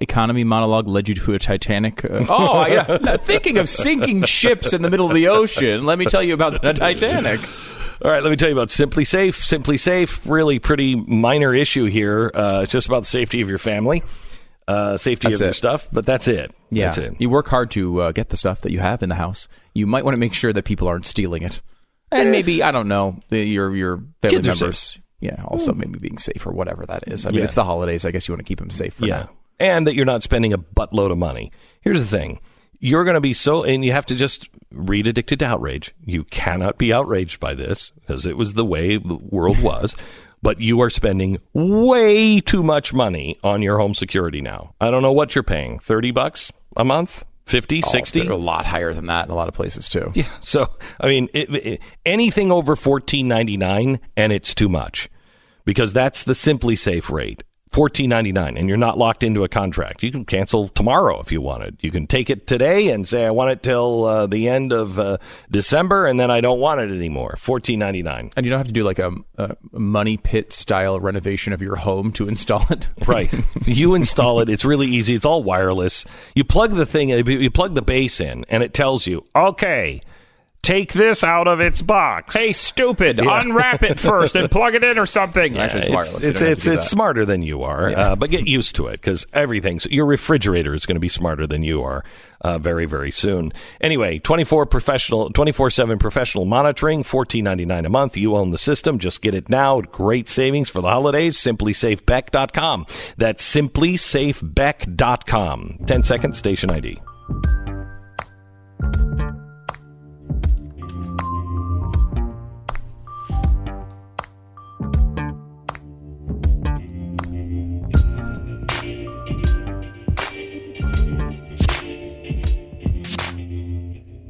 economy monologue led you to a Titanic? Thinking of sinking ships in the middle of the ocean, let me tell you about the Titanic. All right, let me tell you about Simply Safe. Simply Safe, really pretty minor issue here. It's just about the safety of your family, safety of your stuff, but that's it. Yeah, that's it. You work hard to get the stuff that you have in the house. You might want to make sure that people aren't stealing it. And maybe, I don't know, your family members, also maybe being safe or whatever that is. I mean, it's the holidays. I guess you want to keep them safe for now. And that you're not spending a buttload of money. Here's the thing. You're going to be and you have to just read Addicted to Outrage. You cannot be outraged by this because it was the way the world was. But you are spending way too much money on your home security now. I don't know what you're paying. $30 a month? 50, 60? They're a lot higher than that in a lot of places, too. Yeah. So, I mean, anything over $14.99, and it's too much. Because that's the Simply Safe rate. $14.99, and you're not locked into a contract. You can cancel tomorrow if you wanted. You can take it today and say, I want it till the end of December, and then I don't want it anymore. $14.99. And you don't have to do like a money pit style renovation of your home to install it. Right. You install it. It's really easy. It's all wireless. You plug the thing, you plug the base in, and it tells you, okay, take this out of its box. Hey, stupid! Yeah. Unwrap it first and plug it in or something. Yeah, actually, it's wireless. It's smarter than you are, but get used to it because your refrigerator is going to be smarter than you are very, very soon. Anyway, 24/7 professional monitoring, $14.99 a month. You own the system. Just get it now. Great savings for the holidays. SimplySafeBeck.com. That's SimplySafeBeck.com. 10 seconds. Station ID.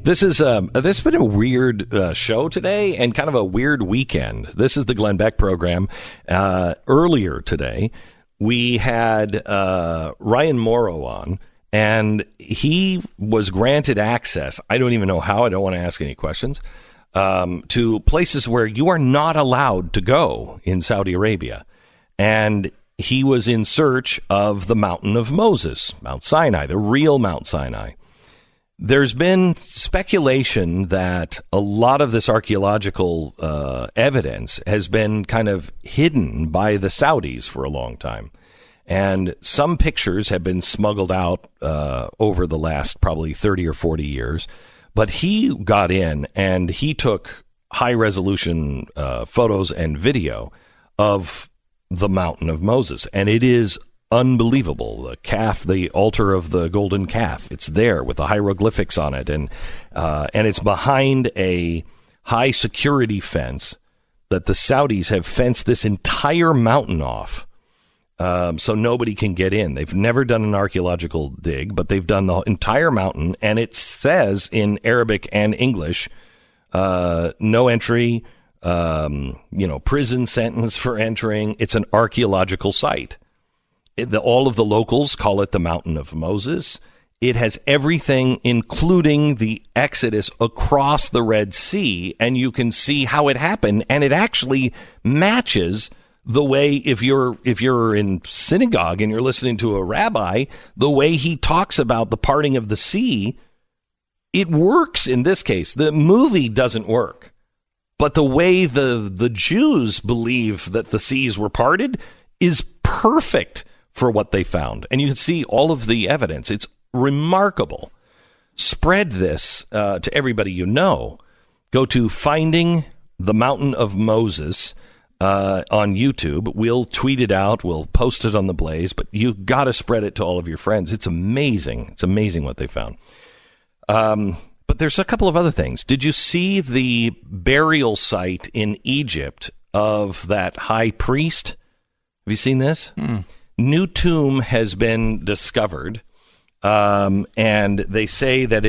This has been a weird show today and kind of a weird weekend. This is the Glenn Beck program. Earlier today, we had Ryan Mauro on, and he was granted access. I don't even know how. I don't want to ask any questions. To places where you are not allowed to go in Saudi Arabia. And he was in search of the Mountain of Moses, Mount Sinai, the real Mount Sinai. There's been speculation that a lot of this archaeological evidence has been kind of hidden by the Saudis for a long time. And some pictures have been smuggled out over the last probably 30 or 40 years. But he got in and he took high-resolution photos and video of the Mountain of Moses. And it is unbelievable. The calf, the altar of the golden calf, it's there with the hieroglyphics on it, and it's behind a high security fence that the Saudis have fenced this entire mountain off, so nobody can get in. They've never done an archaeological dig, but they've done the entire mountain, and it says in Arabic and English, no entry, prison sentence for entering. It's an archaeological site. All of the locals call it the Mountain of Moses. It has everything, including the exodus across the Red Sea, and you can see how it happened. And it actually matches the way, if you're in synagogue and you're listening to a rabbi, the way he talks about the parting of the sea, it works in this case. The movie doesn't work, but the way the Jews believe that the seas were parted is perfect for what they found. And you can see all of the evidence. It's remarkable. Spread this to everybody you know. Go to Finding the Mountain of Moses on YouTube. We'll tweet it out. We'll post it on the Blaze, but you got to spread it to all of your friends. It's amazing. It's amazing what they found. But there's a couple of other things. Did you see the burial site in Egypt of that high priest? Have you seen this? New tomb has been discovered. And they say that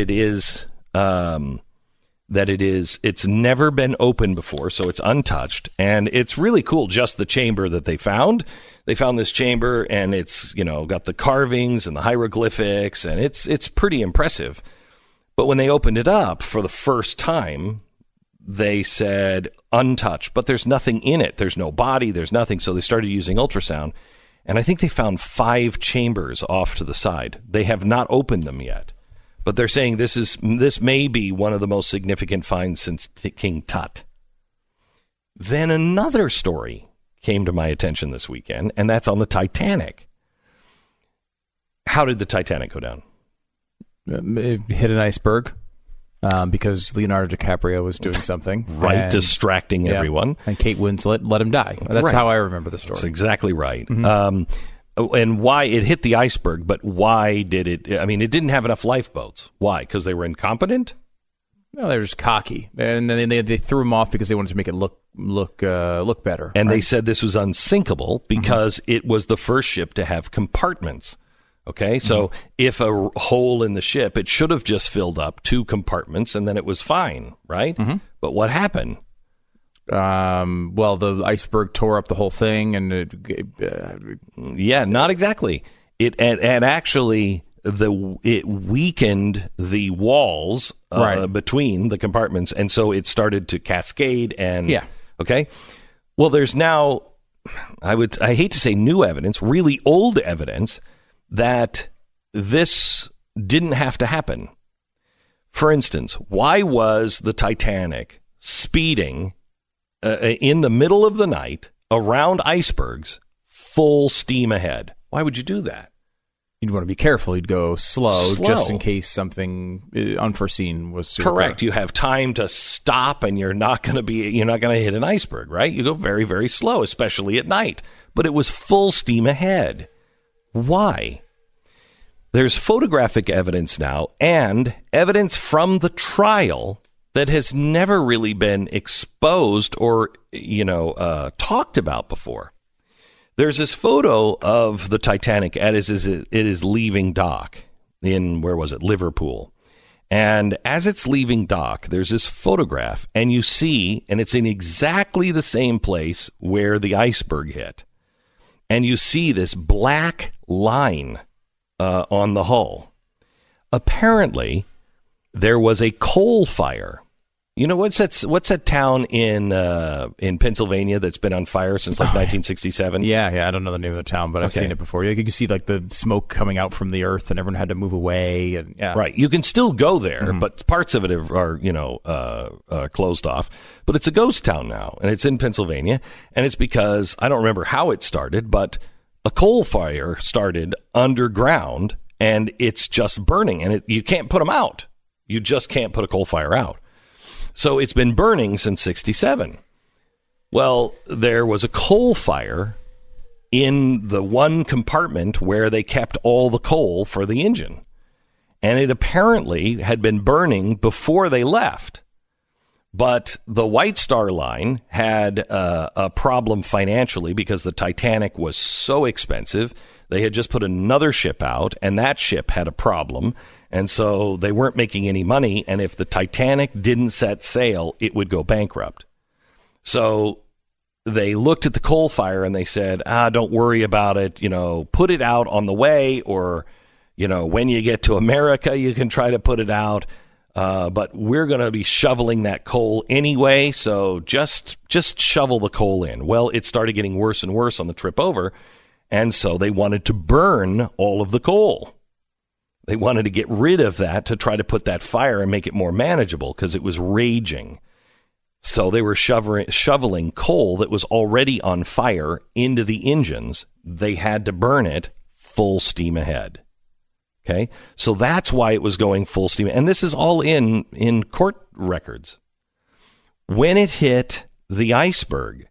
it's never been opened before, so it's untouched, and it's really cool. Just the chamber that they found this chamber, and it's, got the carvings and the hieroglyphics, and it's pretty impressive. But when they opened it up for the first time, they said untouched, but there's nothing in it. There's no body, there's nothing. So they started using ultrasound. And I think they found 5 chambers off to the side. They have not opened them yet. But they're saying this may be one of the most significant finds since King Tut. Then another story came to my attention this weekend, and that's on the Titanic. How did the Titanic go down? It hit an iceberg. Because Leonardo DiCaprio was doing something. Right, distracting everyone. And Kate Winslet let him die. That's how I remember the story. That's exactly right. Mm-hmm. And why it hit the iceberg, but why did it? I mean, it didn't have enough lifeboats. Why? Because they were incompetent? No, they were just cocky. And then they threw him off because they wanted to make it look better. And they said this was unsinkable because it was the first ship to have compartments. Okay, so if a hole in the ship, it should have just filled up 2 compartments and then it was fine, right? Mm-hmm. But what happened? Well, the iceberg tore up the whole thing, and not exactly. It actually it weakened the walls between the compartments, and so it started to cascade. And okay, well, there's now I hate to say new evidence, really old evidence that this didn't have to happen. For instance, why was the Titanic speeding in the middle of the night around icebergs full steam ahead? Why would you do that? You'd want to be careful. You'd go slow just in case something unforeseen was to correct. occur. You have time to stop, and you're not going to hit an iceberg, right? You go very, very slow, especially at night. But it was full steam ahead. Why? There's photographic evidence now and evidence from the trial that has never really been exposed or, talked about before. There's this photo of the Titanic as it is leaving dock in, where was it, Liverpool. And as it's leaving dock, there's this photograph, and you see, and it's in exactly the same place where the iceberg hit. And you see this black line on the hull. Apparently, there was a coal fire. You know, what's that town in Pennsylvania that's been on fire since 1967? Yeah, I don't know the name of the town, but I've seen it before. You can see like the smoke coming out from the earth, and everyone had to move away. And right, you can still go there, but parts of it are closed off. But it's a ghost town now, and it's in Pennsylvania, and it's because I don't remember how it started, but a coal fire started underground, and it's just burning, and you can't put them out. You just can't put a coal fire out. So it's been burning since 1967. Well, there was a coal fire in the one compartment where they kept all the coal for the engine. And it apparently had been burning before they left. But the White Star Line had a problem financially because the Titanic was so expensive. They had just put another ship out, and that ship had a problem. And so they weren't making any money. And if the Titanic didn't set sail, it would go bankrupt. So they looked at the coal fire and they said, don't worry about it. Put it out on the way, or, when you get to America, you can try to put it out. But we're going to be shoveling that coal anyway, so just shovel the coal in. Well, it started getting worse and worse on the trip over, and so they wanted to burn all of the coal. They wanted to get rid of that to try to put that fire and make it more manageable because it was raging. So they were shoveling coal that was already on fire into the engines. They had to burn it full steam ahead. Okay, so that's why it was going full steam. And this is all in court records. When it hit the iceberg,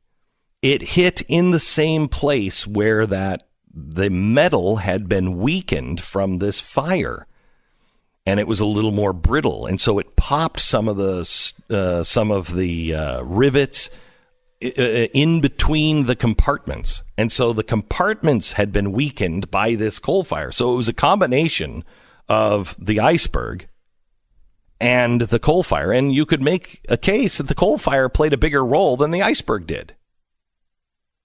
it hit in the same place where the metal had been weakened from this fire. And it was a little more brittle. And so it popped some of the rivets in between the compartments. And so the compartments had been weakened by this coal fire. So it was a combination of the iceberg and the coal fire. And you could make a case that the coal fire played a bigger role than the iceberg did.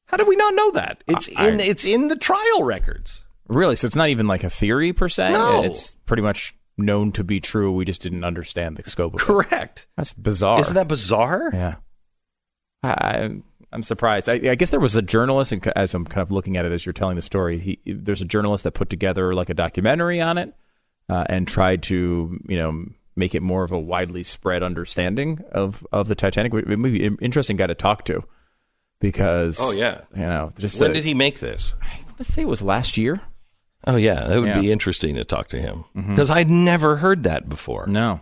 How did we not know that? It's in the trial records. Really? So it's not even like a theory per se? No. It's pretty much known to be true. We just didn't understand the scope of it. Correct. That's bizarre. Isn't that bizarre? Yeah. I'm surprised. I guess there was a journalist, and as I'm kind of looking at it as you're telling the story, there's a journalist that put together like a documentary on it and tried to, make it more of a widely spread understanding of the Titanic. It may be an interesting guy to talk to because, when did he make this? I want to say it was last year. Oh, yeah. It would be interesting to talk to him because I'd never heard that before. No.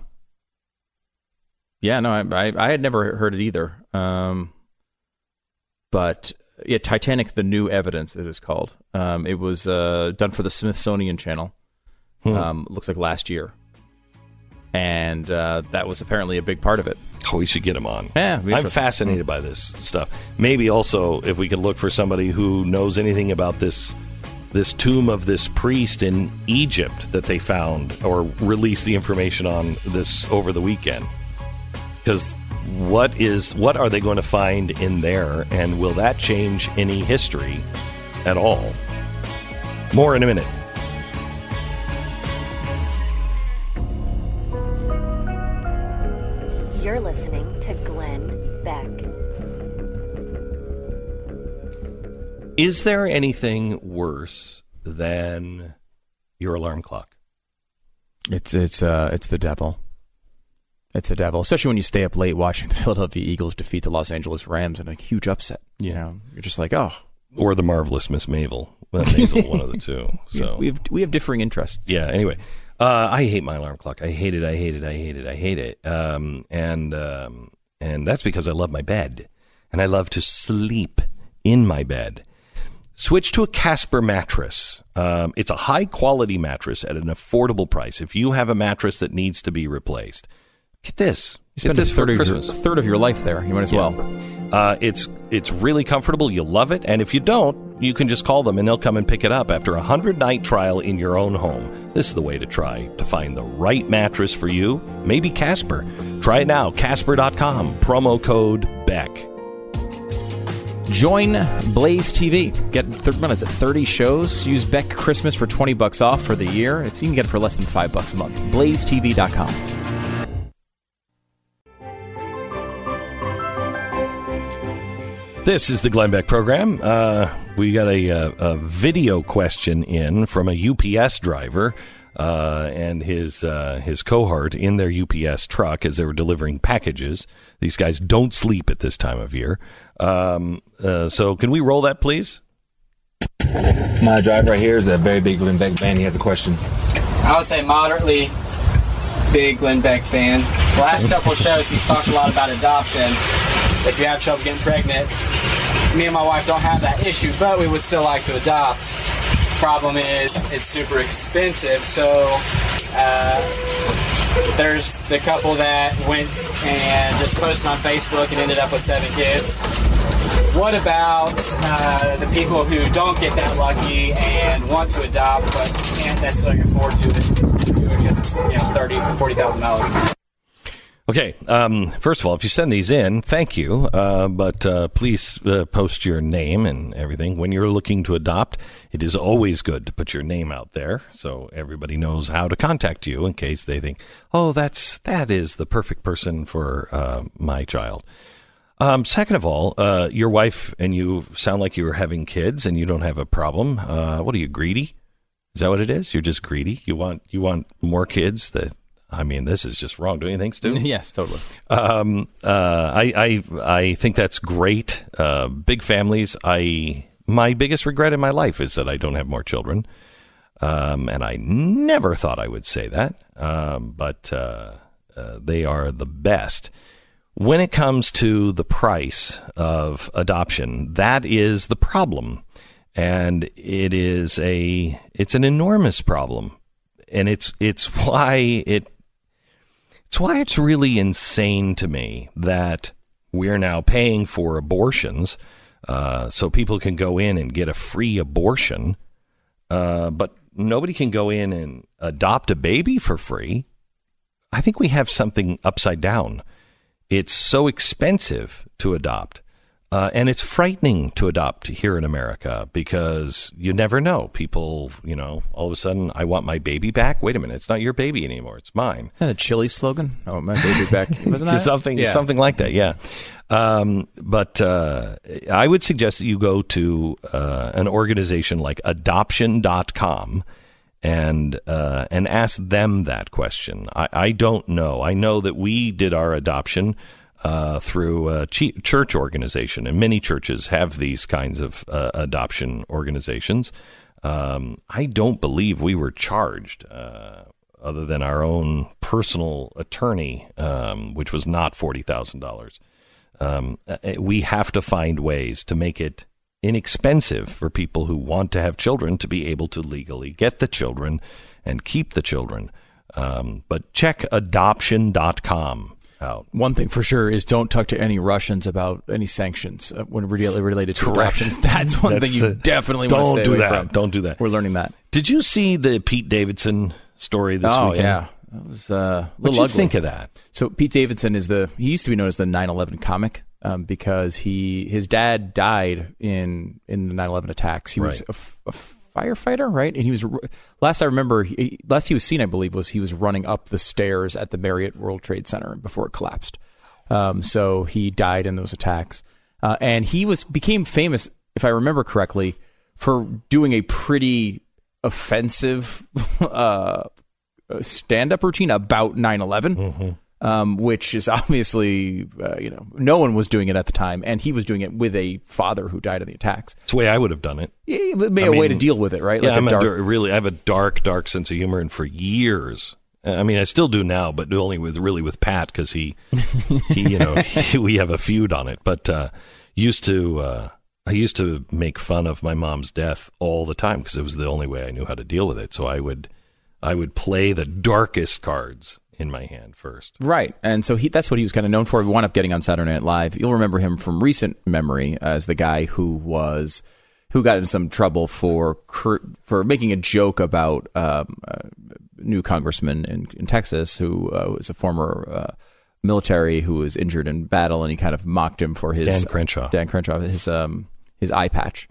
Yeah, no, I had never heard it either. But yeah, Titanic, the New Evidence, it is called. It was done for the Smithsonian Channel. Looks like last year. And that was apparently a big part of it. Oh, we should get him on. Yeah, I'm fascinated by this stuff. Maybe also if we could look for somebody who knows anything about this tomb of this priest in Egypt that they found or released the information on this over the weekend. Because what are they going to find in there, and will that change any history at all? More in a minute. You're listening to Glenn Beck. Is there anything worse than your alarm clock? It's the devil. It's the devil, especially when you stay up late watching the Philadelphia Eagles defeat the Los Angeles Rams in a huge upset. You're just like, oh. Or the marvelous Miss Maisel. Maisel, one of the two. So we have differing interests. Yeah. Anyway, I hate my alarm clock. I hate it. And that's because I love my bed, and I love to sleep in my bed. Switch to a Casper mattress. It's a high quality mattress at an affordable price. If you have a mattress that needs to be replaced. Get this. You spend a third of your life there. You might as well. It's really comfortable. You'll love it. And if you don't, you can just call them and they'll come and pick it up after a 100-night trial in your own home. This is the way to try to find the right mattress for you. Maybe Casper. Try it now. Casper.com. Promo code Beck. Join Blaze TV. Get 30 shows. Use Beck Christmas for $20 off for the year. You can get it for less than $5 a month. BlazeTV.com. This is the Glenn Beck program. We got a video question in from a UPS driver and his cohort in their UPS truck as they were delivering packages. These guys don't sleep at this time of year. So can we roll that, please? My driver right here is a very big Glenn Beck fan. He has a question. I would say moderately big Glenn Beck fan. The last couple of shows, he's talked a lot about adoption. If you have trouble getting pregnant, me and my wife don't have that issue, but we would still like to adopt. Problem is, it's super expensive, so there's the couple that went and just posted on Facebook and ended up with 7 kids. What about the people who don't get that lucky and want to adopt but can't necessarily afford to because it's $30,000 or $40,000? Okay. First of all, if you send these in, thank you. But please post your name and everything. When you're looking to adopt, it is always good to put your name out there so everybody knows how to contact you in case they think, oh, that is the perfect person for my child. Second of all, your wife and you sound like you were having kids and you don't have a problem. What are you, greedy? Is that what it is? You're just greedy? You want more kids? This is just wrong. Don't you think, Stu? Yes, totally. I think that's great. Big families. My biggest regret in my life is that I don't have more children. And I never thought I would say that. But they are the best. When it comes to the price of adoption, that is the problem. And it's an enormous problem. And it's why it's really insane to me that we're now paying for abortions so people can go in and get a free abortion, but nobody can go in and adopt a baby for free. I think we have something upside down. It's so expensive to adopt. And it's frightening to adopt here in America because you never know. People, all of a sudden, I want my baby back. Wait a minute, it's not your baby anymore; it's mine. Is that a Chili slogan? Oh, my baby back. Wasn't that something like that? Yeah. But I would suggest that you go to an organization like adoption.com and ask them that question. I don't know. I know that we did our adoption through a church organization, and many churches have these kinds of adoption organizations. I don't believe we were charged, other than our own personal attorney, which was not $40,000. We have to find ways to make it inexpensive for people who want to have children to be able to legally get the children and keep the children. But check adoption.com. out. One thing for sure is don't talk to any Russians about any sanctions when related to adoptions. That's one thing you definitely want to stay away from. Don't do that. We're learning that. Did you see the Pete Davidson story this weekend? Oh, yeah. That was a little ugly. What did you think of that? So Pete Davidson he used to be known as the 9/11 comic because his dad died in the 9/11 attacks. He was a firefighter, right? And he was, last I remember, last he was seen, I believe, was he was running up the stairs at the Marriott World Trade Center before it collapsed. So he died in those attacks. And he became famous, if I remember correctly, for doing a pretty offensive stand-up routine about 9/11. Which is obviously, no one was doing it at the time, and he was doing it with a father who died in the attacks. It's the way I would have done it. Yeah, a way to deal with it, right? Yeah, I have a dark sense of humor, and for years, I mean, I still do now, but only with Pat because he we have a feud on it. But I used to make fun of my mom's death all the time because it was the only way I knew how to deal with it. So I would play the darkest cards in my hand first. Right. And so that's what he was kind of known for. We wound up getting on Saturday Night Live. You'll remember him from recent memory as the guy who got in some trouble for making a joke about a new congressman in Texas who was a former military who was injured in battle, and he kind of mocked him for his Dan Crenshaw, his eye patch.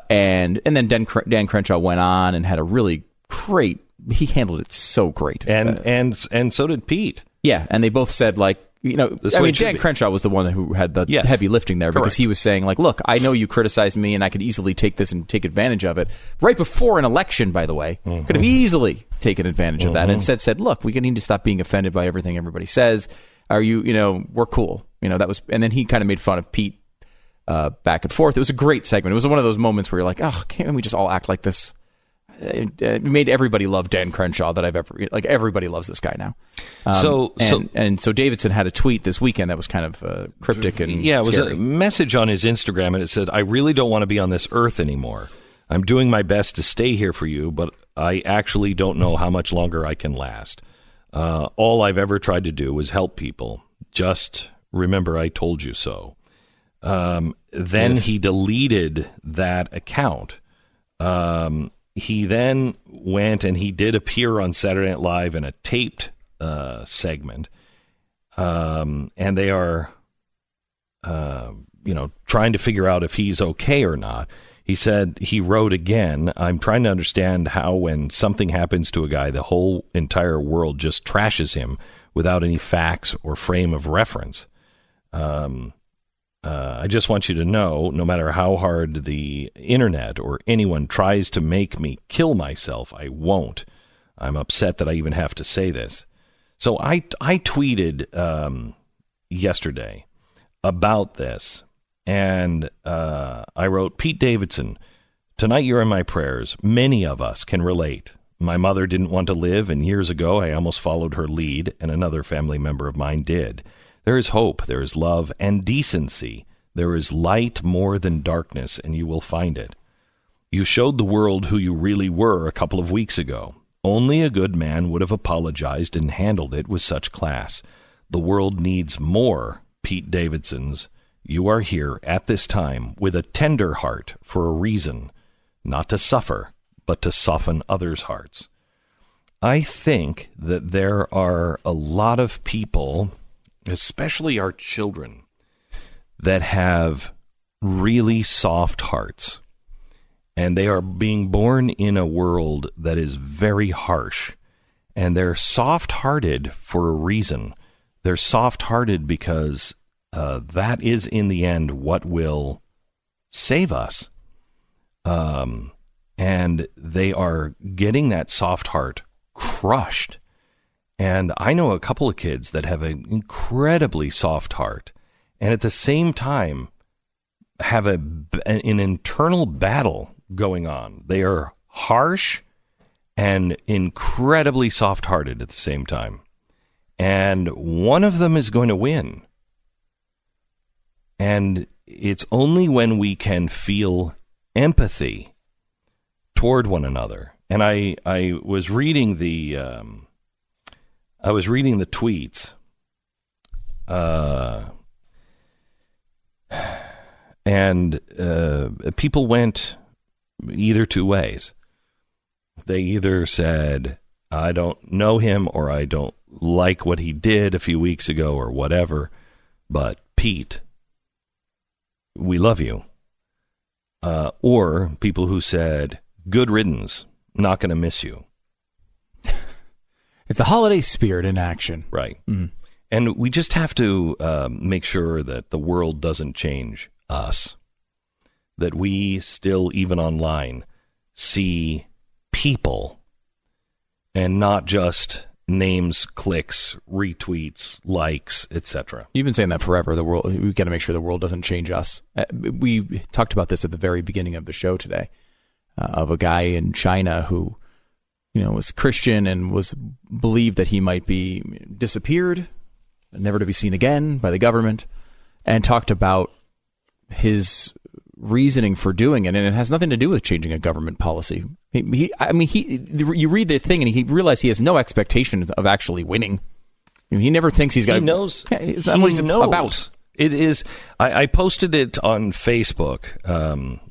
And then Dan Crenshaw went on and had a really great. He handled it so great, and so did Pete. Yeah, and they both said Dan Crenshaw was the one who had the heavy lifting there because he was saying look, I know you criticized me, and I could easily take this and take advantage of it right before an election. By the way, could have easily taken advantage of that, and instead said, look, we need to stop being offended by everything everybody says. Are you, we're cool. That was, and then he kind of made fun of Pete back and forth. It was a great segment. It was one of those moments where you're like, oh, can't we just all act like this? It made everybody love Dan Crenshaw that I've ever everybody loves this guy now. So Davidson had a tweet this weekend that was kind of cryptic and it was scary. A message on his Instagram, and it said, "I really don't want to be on this earth anymore. I'm doing my best to stay here for you, but I actually don't know how much longer I can last. All I've ever tried to do is help people. Just remember, I told you so." Then he deleted that account. He then went and he did appear on Saturday Night Live in a taped segment. and they are, trying to figure out if he's okay or not. He said, he wrote again, I'm trying to understand how when something happens to a guy, the whole entire world just trashes him without any facts or frame of reference. I just want you to know, no matter how hard the internet or anyone tries to make me kill myself, I won't. I'm upset that I even have to say this. So I tweeted yesterday about this, and I wrote, Pete Davidson, tonight you're in my prayers. Many of us can relate. My mother didn't want to live, and years ago I almost followed her lead, and another family member of mine did. There is hope, there is love, and decency. There is light more than darkness, and you will find it. You showed the world who you really were a couple of weeks ago. Only a good man would have apologized and handled it with such class. The world needs more Pete Davidsons. You are here at this time with a tender heart for a reason, not to suffer, but to soften others' hearts. I think that there are a lot of people, especially our children, that have really soft hearts. And they are being born in a world that is very harsh. And they're soft-hearted for a reason. They're soft-hearted because that is, in the end, what will save us. And they are getting that soft heart crushed. And I know a couple of kids that have an incredibly soft heart, and at the same time have an internal battle going on. They are harsh and incredibly soft-hearted at the same time. And one of them is going to win. And it's only when we can feel empathy toward one another. And I was reading the tweets, and people went either two ways. They either said, I don't know him, or I don't like what he did a few weeks ago, or whatever, but Pete, we love you. Or people who said, good riddance, not going to miss you. It's the holiday spirit in action. Right. Mm-hmm. And we just have to make sure that the world doesn't change us. That we still, even online, see people and not just names, clicks, retweets, likes, etc. You've been saying that forever. The world, we've got to make sure the world doesn't change us. We talked about this at the very beginning of the show today, of a guy in China who, was Christian and was believed that he might be disappeared, never to be seen again by the government, and talked about his reasoning for doing it, and it has nothing to do with changing a government policy. You read the thing, and he realized he has no expectation of actually winning. He never thinks he's got. He knows. He knows. About. It is. I posted it on Facebook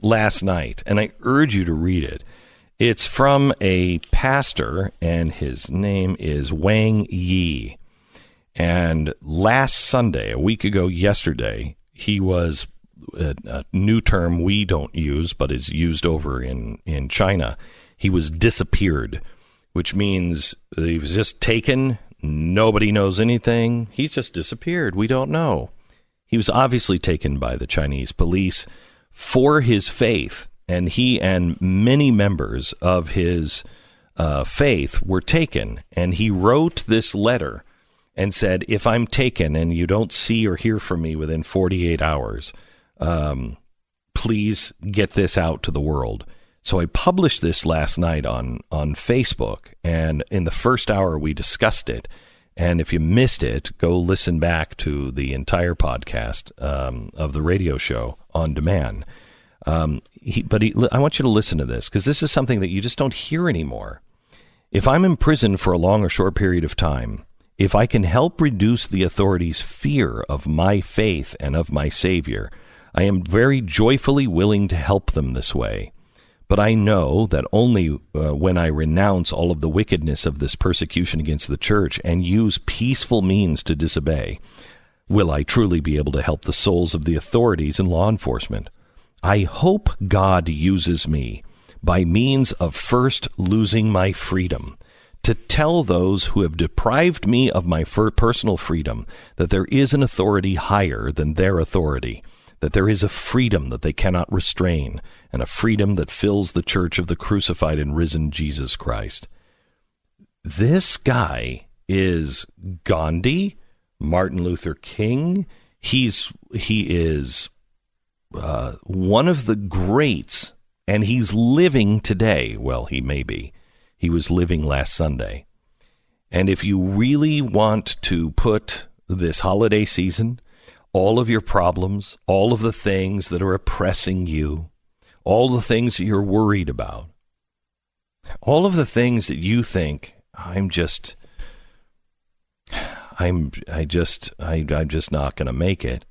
last night, and I urge you to read it. It's from a pastor, and his name is Wang Yi. And last Sunday, a week ago yesterday, he was, a new term we don't use, but is used over in China, he was disappeared, which means he was just taken. Nobody knows anything. He's just disappeared. We don't know. He was obviously taken by the Chinese police for his faith, and he and many members of his faith were taken. And he wrote this letter and said, if I'm taken and you don't see or hear from me within 48 hours, please get this out to the world. So I published this last night on Facebook, and in the first hour we discussed it. And if you missed it, go listen back to the entire podcast of the radio show on demand. I want you to listen to this, because this is something that you just don't hear anymore. If I'm imprisoned for a long or short period of time, if I can help reduce the authorities' fear of my faith and of my Savior, I am very joyfully willing to help them this way. But I know that only when I renounce all of the wickedness of this persecution against the church and use peaceful means to disobey, will I truly be able to help the souls of the authorities and law enforcement. I hope God uses me by means of first losing my freedom to tell those who have deprived me of my personal freedom that there is an authority higher than their authority, that there is a freedom that they cannot restrain, and a freedom that fills the church of the crucified and risen Jesus Christ. This guy is Gandhi, Martin Luther King. He is one of the greats, and he's living today. Well, he may be. He was living last Sunday. And if you really want to put this holiday season, all of your problems, all of the things that are oppressing you, all the things that you're worried about, all of the things that you think, I'm just not going to make it.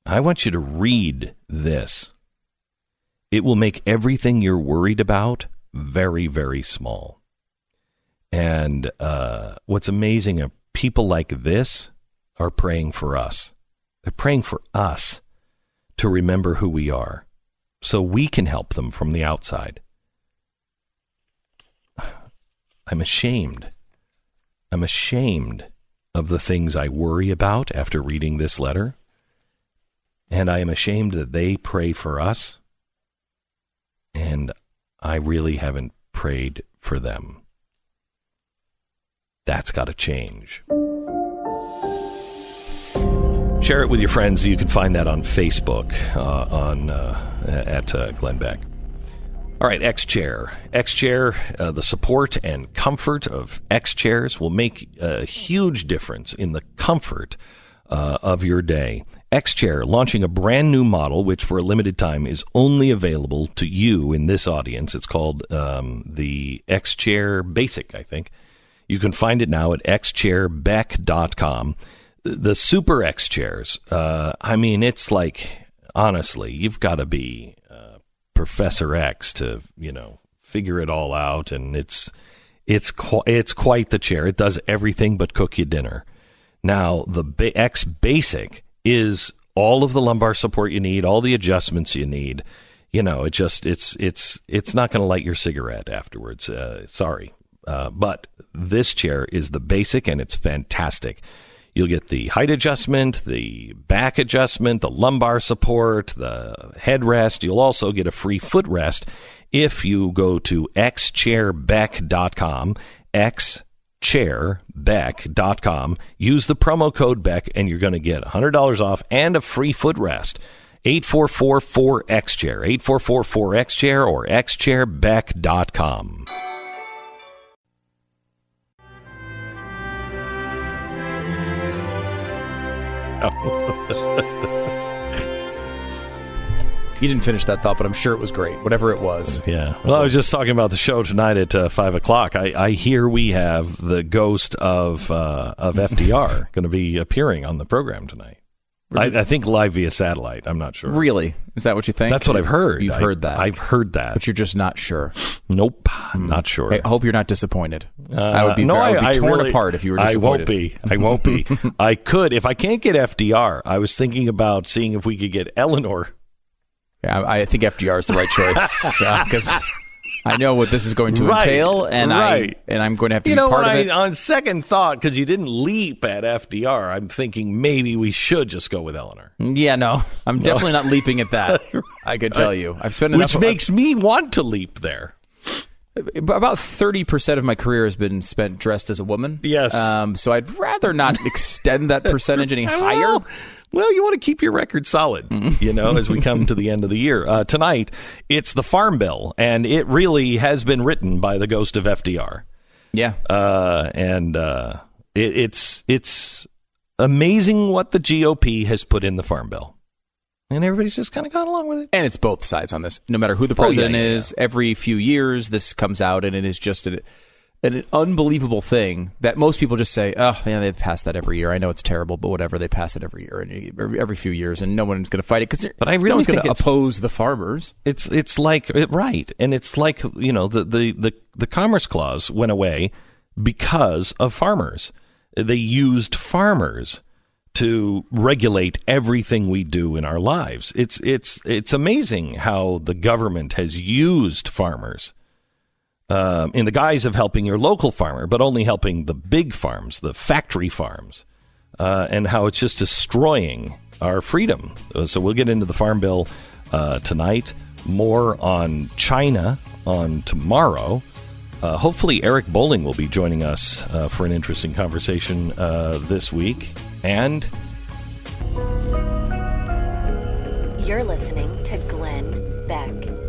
I want you to read this. It will make everything you're worried about very, very small. And what's amazing are people like this are praying for us. They're praying for us to remember who we are so we can help them from the outside. I'm ashamed. I'm ashamed of the things I worry about after reading this letter. And I am ashamed that they pray for us. And I really haven't prayed for them. That's got to change. Share it with your friends. You can find that on Facebook at Glenn Beck. All right, X-Chair. X-Chair, the support and comfort of X-Chairs will make a huge difference in the comfort of your day. X-Chair launching a brand new model, which for a limited time is only available to you in this audience. It's called the X-Chair Basic, I think. You can find it now at xchairbeck.com. The Super X-Chairs, it's like, honestly, you've got to be Professor X to, figure it all out. And it's quite the chair. It does everything but cook you dinner. Now, the X Basic is all of the lumbar support you need, all the adjustments you need. It's not going to light your cigarette afterwards. Sorry. But this chair is the Basic, and it's fantastic. You'll get the height adjustment, the back adjustment, the lumbar support, the headrest. You'll also get a free footrest if you go to xchairbeck.com, xchairbeck.com. Use the promo code Beck, and you're going to get $100 off and a free footrest. 844-4XChair, 844-4XChair, or xchairbeck.com. You didn't finish that thought, but I'm sure it was great, whatever it was. Yeah. Well, I was just talking about the show tonight at 5 o'clock. I hear we have the ghost of FDR going to be appearing on the program tonight. I think live via satellite. I'm not sure. Really? Is that what you think? That's what I've heard. You've heard that. I've heard that. But you're just not sure. Nope. Not sure. I hope you're not disappointed. I would be torn apart if you were disappointed. I won't be. I could. If I can't get FDR, I was thinking about seeing if we could get Eleanor. Yeah, I think FDR is the right choice because I know what this is going to entail, and I'm going to have to be part of it. On second thought, because you didn't leap at FDR, I'm thinking maybe we should just go with Eleanor. Yeah, no, I'm definitely not leaping at that. I can tell you, I've spent enough. Which makes me want to leap there. About 30% of my career has been spent dressed as a woman. Yes. So I'd rather not extend that percentage any higher. Well, you want to keep your record solid, as we come to the end of the year. Tonight, it's the Farm Bill, and it really has been written by the ghost of FDR. Yeah. It's amazing what the GOP has put in the Farm Bill. And everybody's just kind of gone along with it. And it's both sides on this. No matter who the president is, every few years this comes out, and it is just an unbelievable thing that most people just say, oh, yeah, they pass that every year. I know it's terrible, but whatever. They pass it every year and every few years, and no one's going to fight it because but I really no one's going think to oppose the farmers. It's like right, and it's like the Commerce Clause went away because of farmers. They used farmers to regulate everything we do in our lives. It's amazing how the government has used farmers in the guise of helping your local farmer, but only helping the big farms, the factory farms, and how it's just destroying our freedom. So we'll get into the Farm Bill tonight. More on China on tomorrow. Hopefully Eric Bolling will be joining us for an interesting conversation this week. And you're listening to Glenn Beck.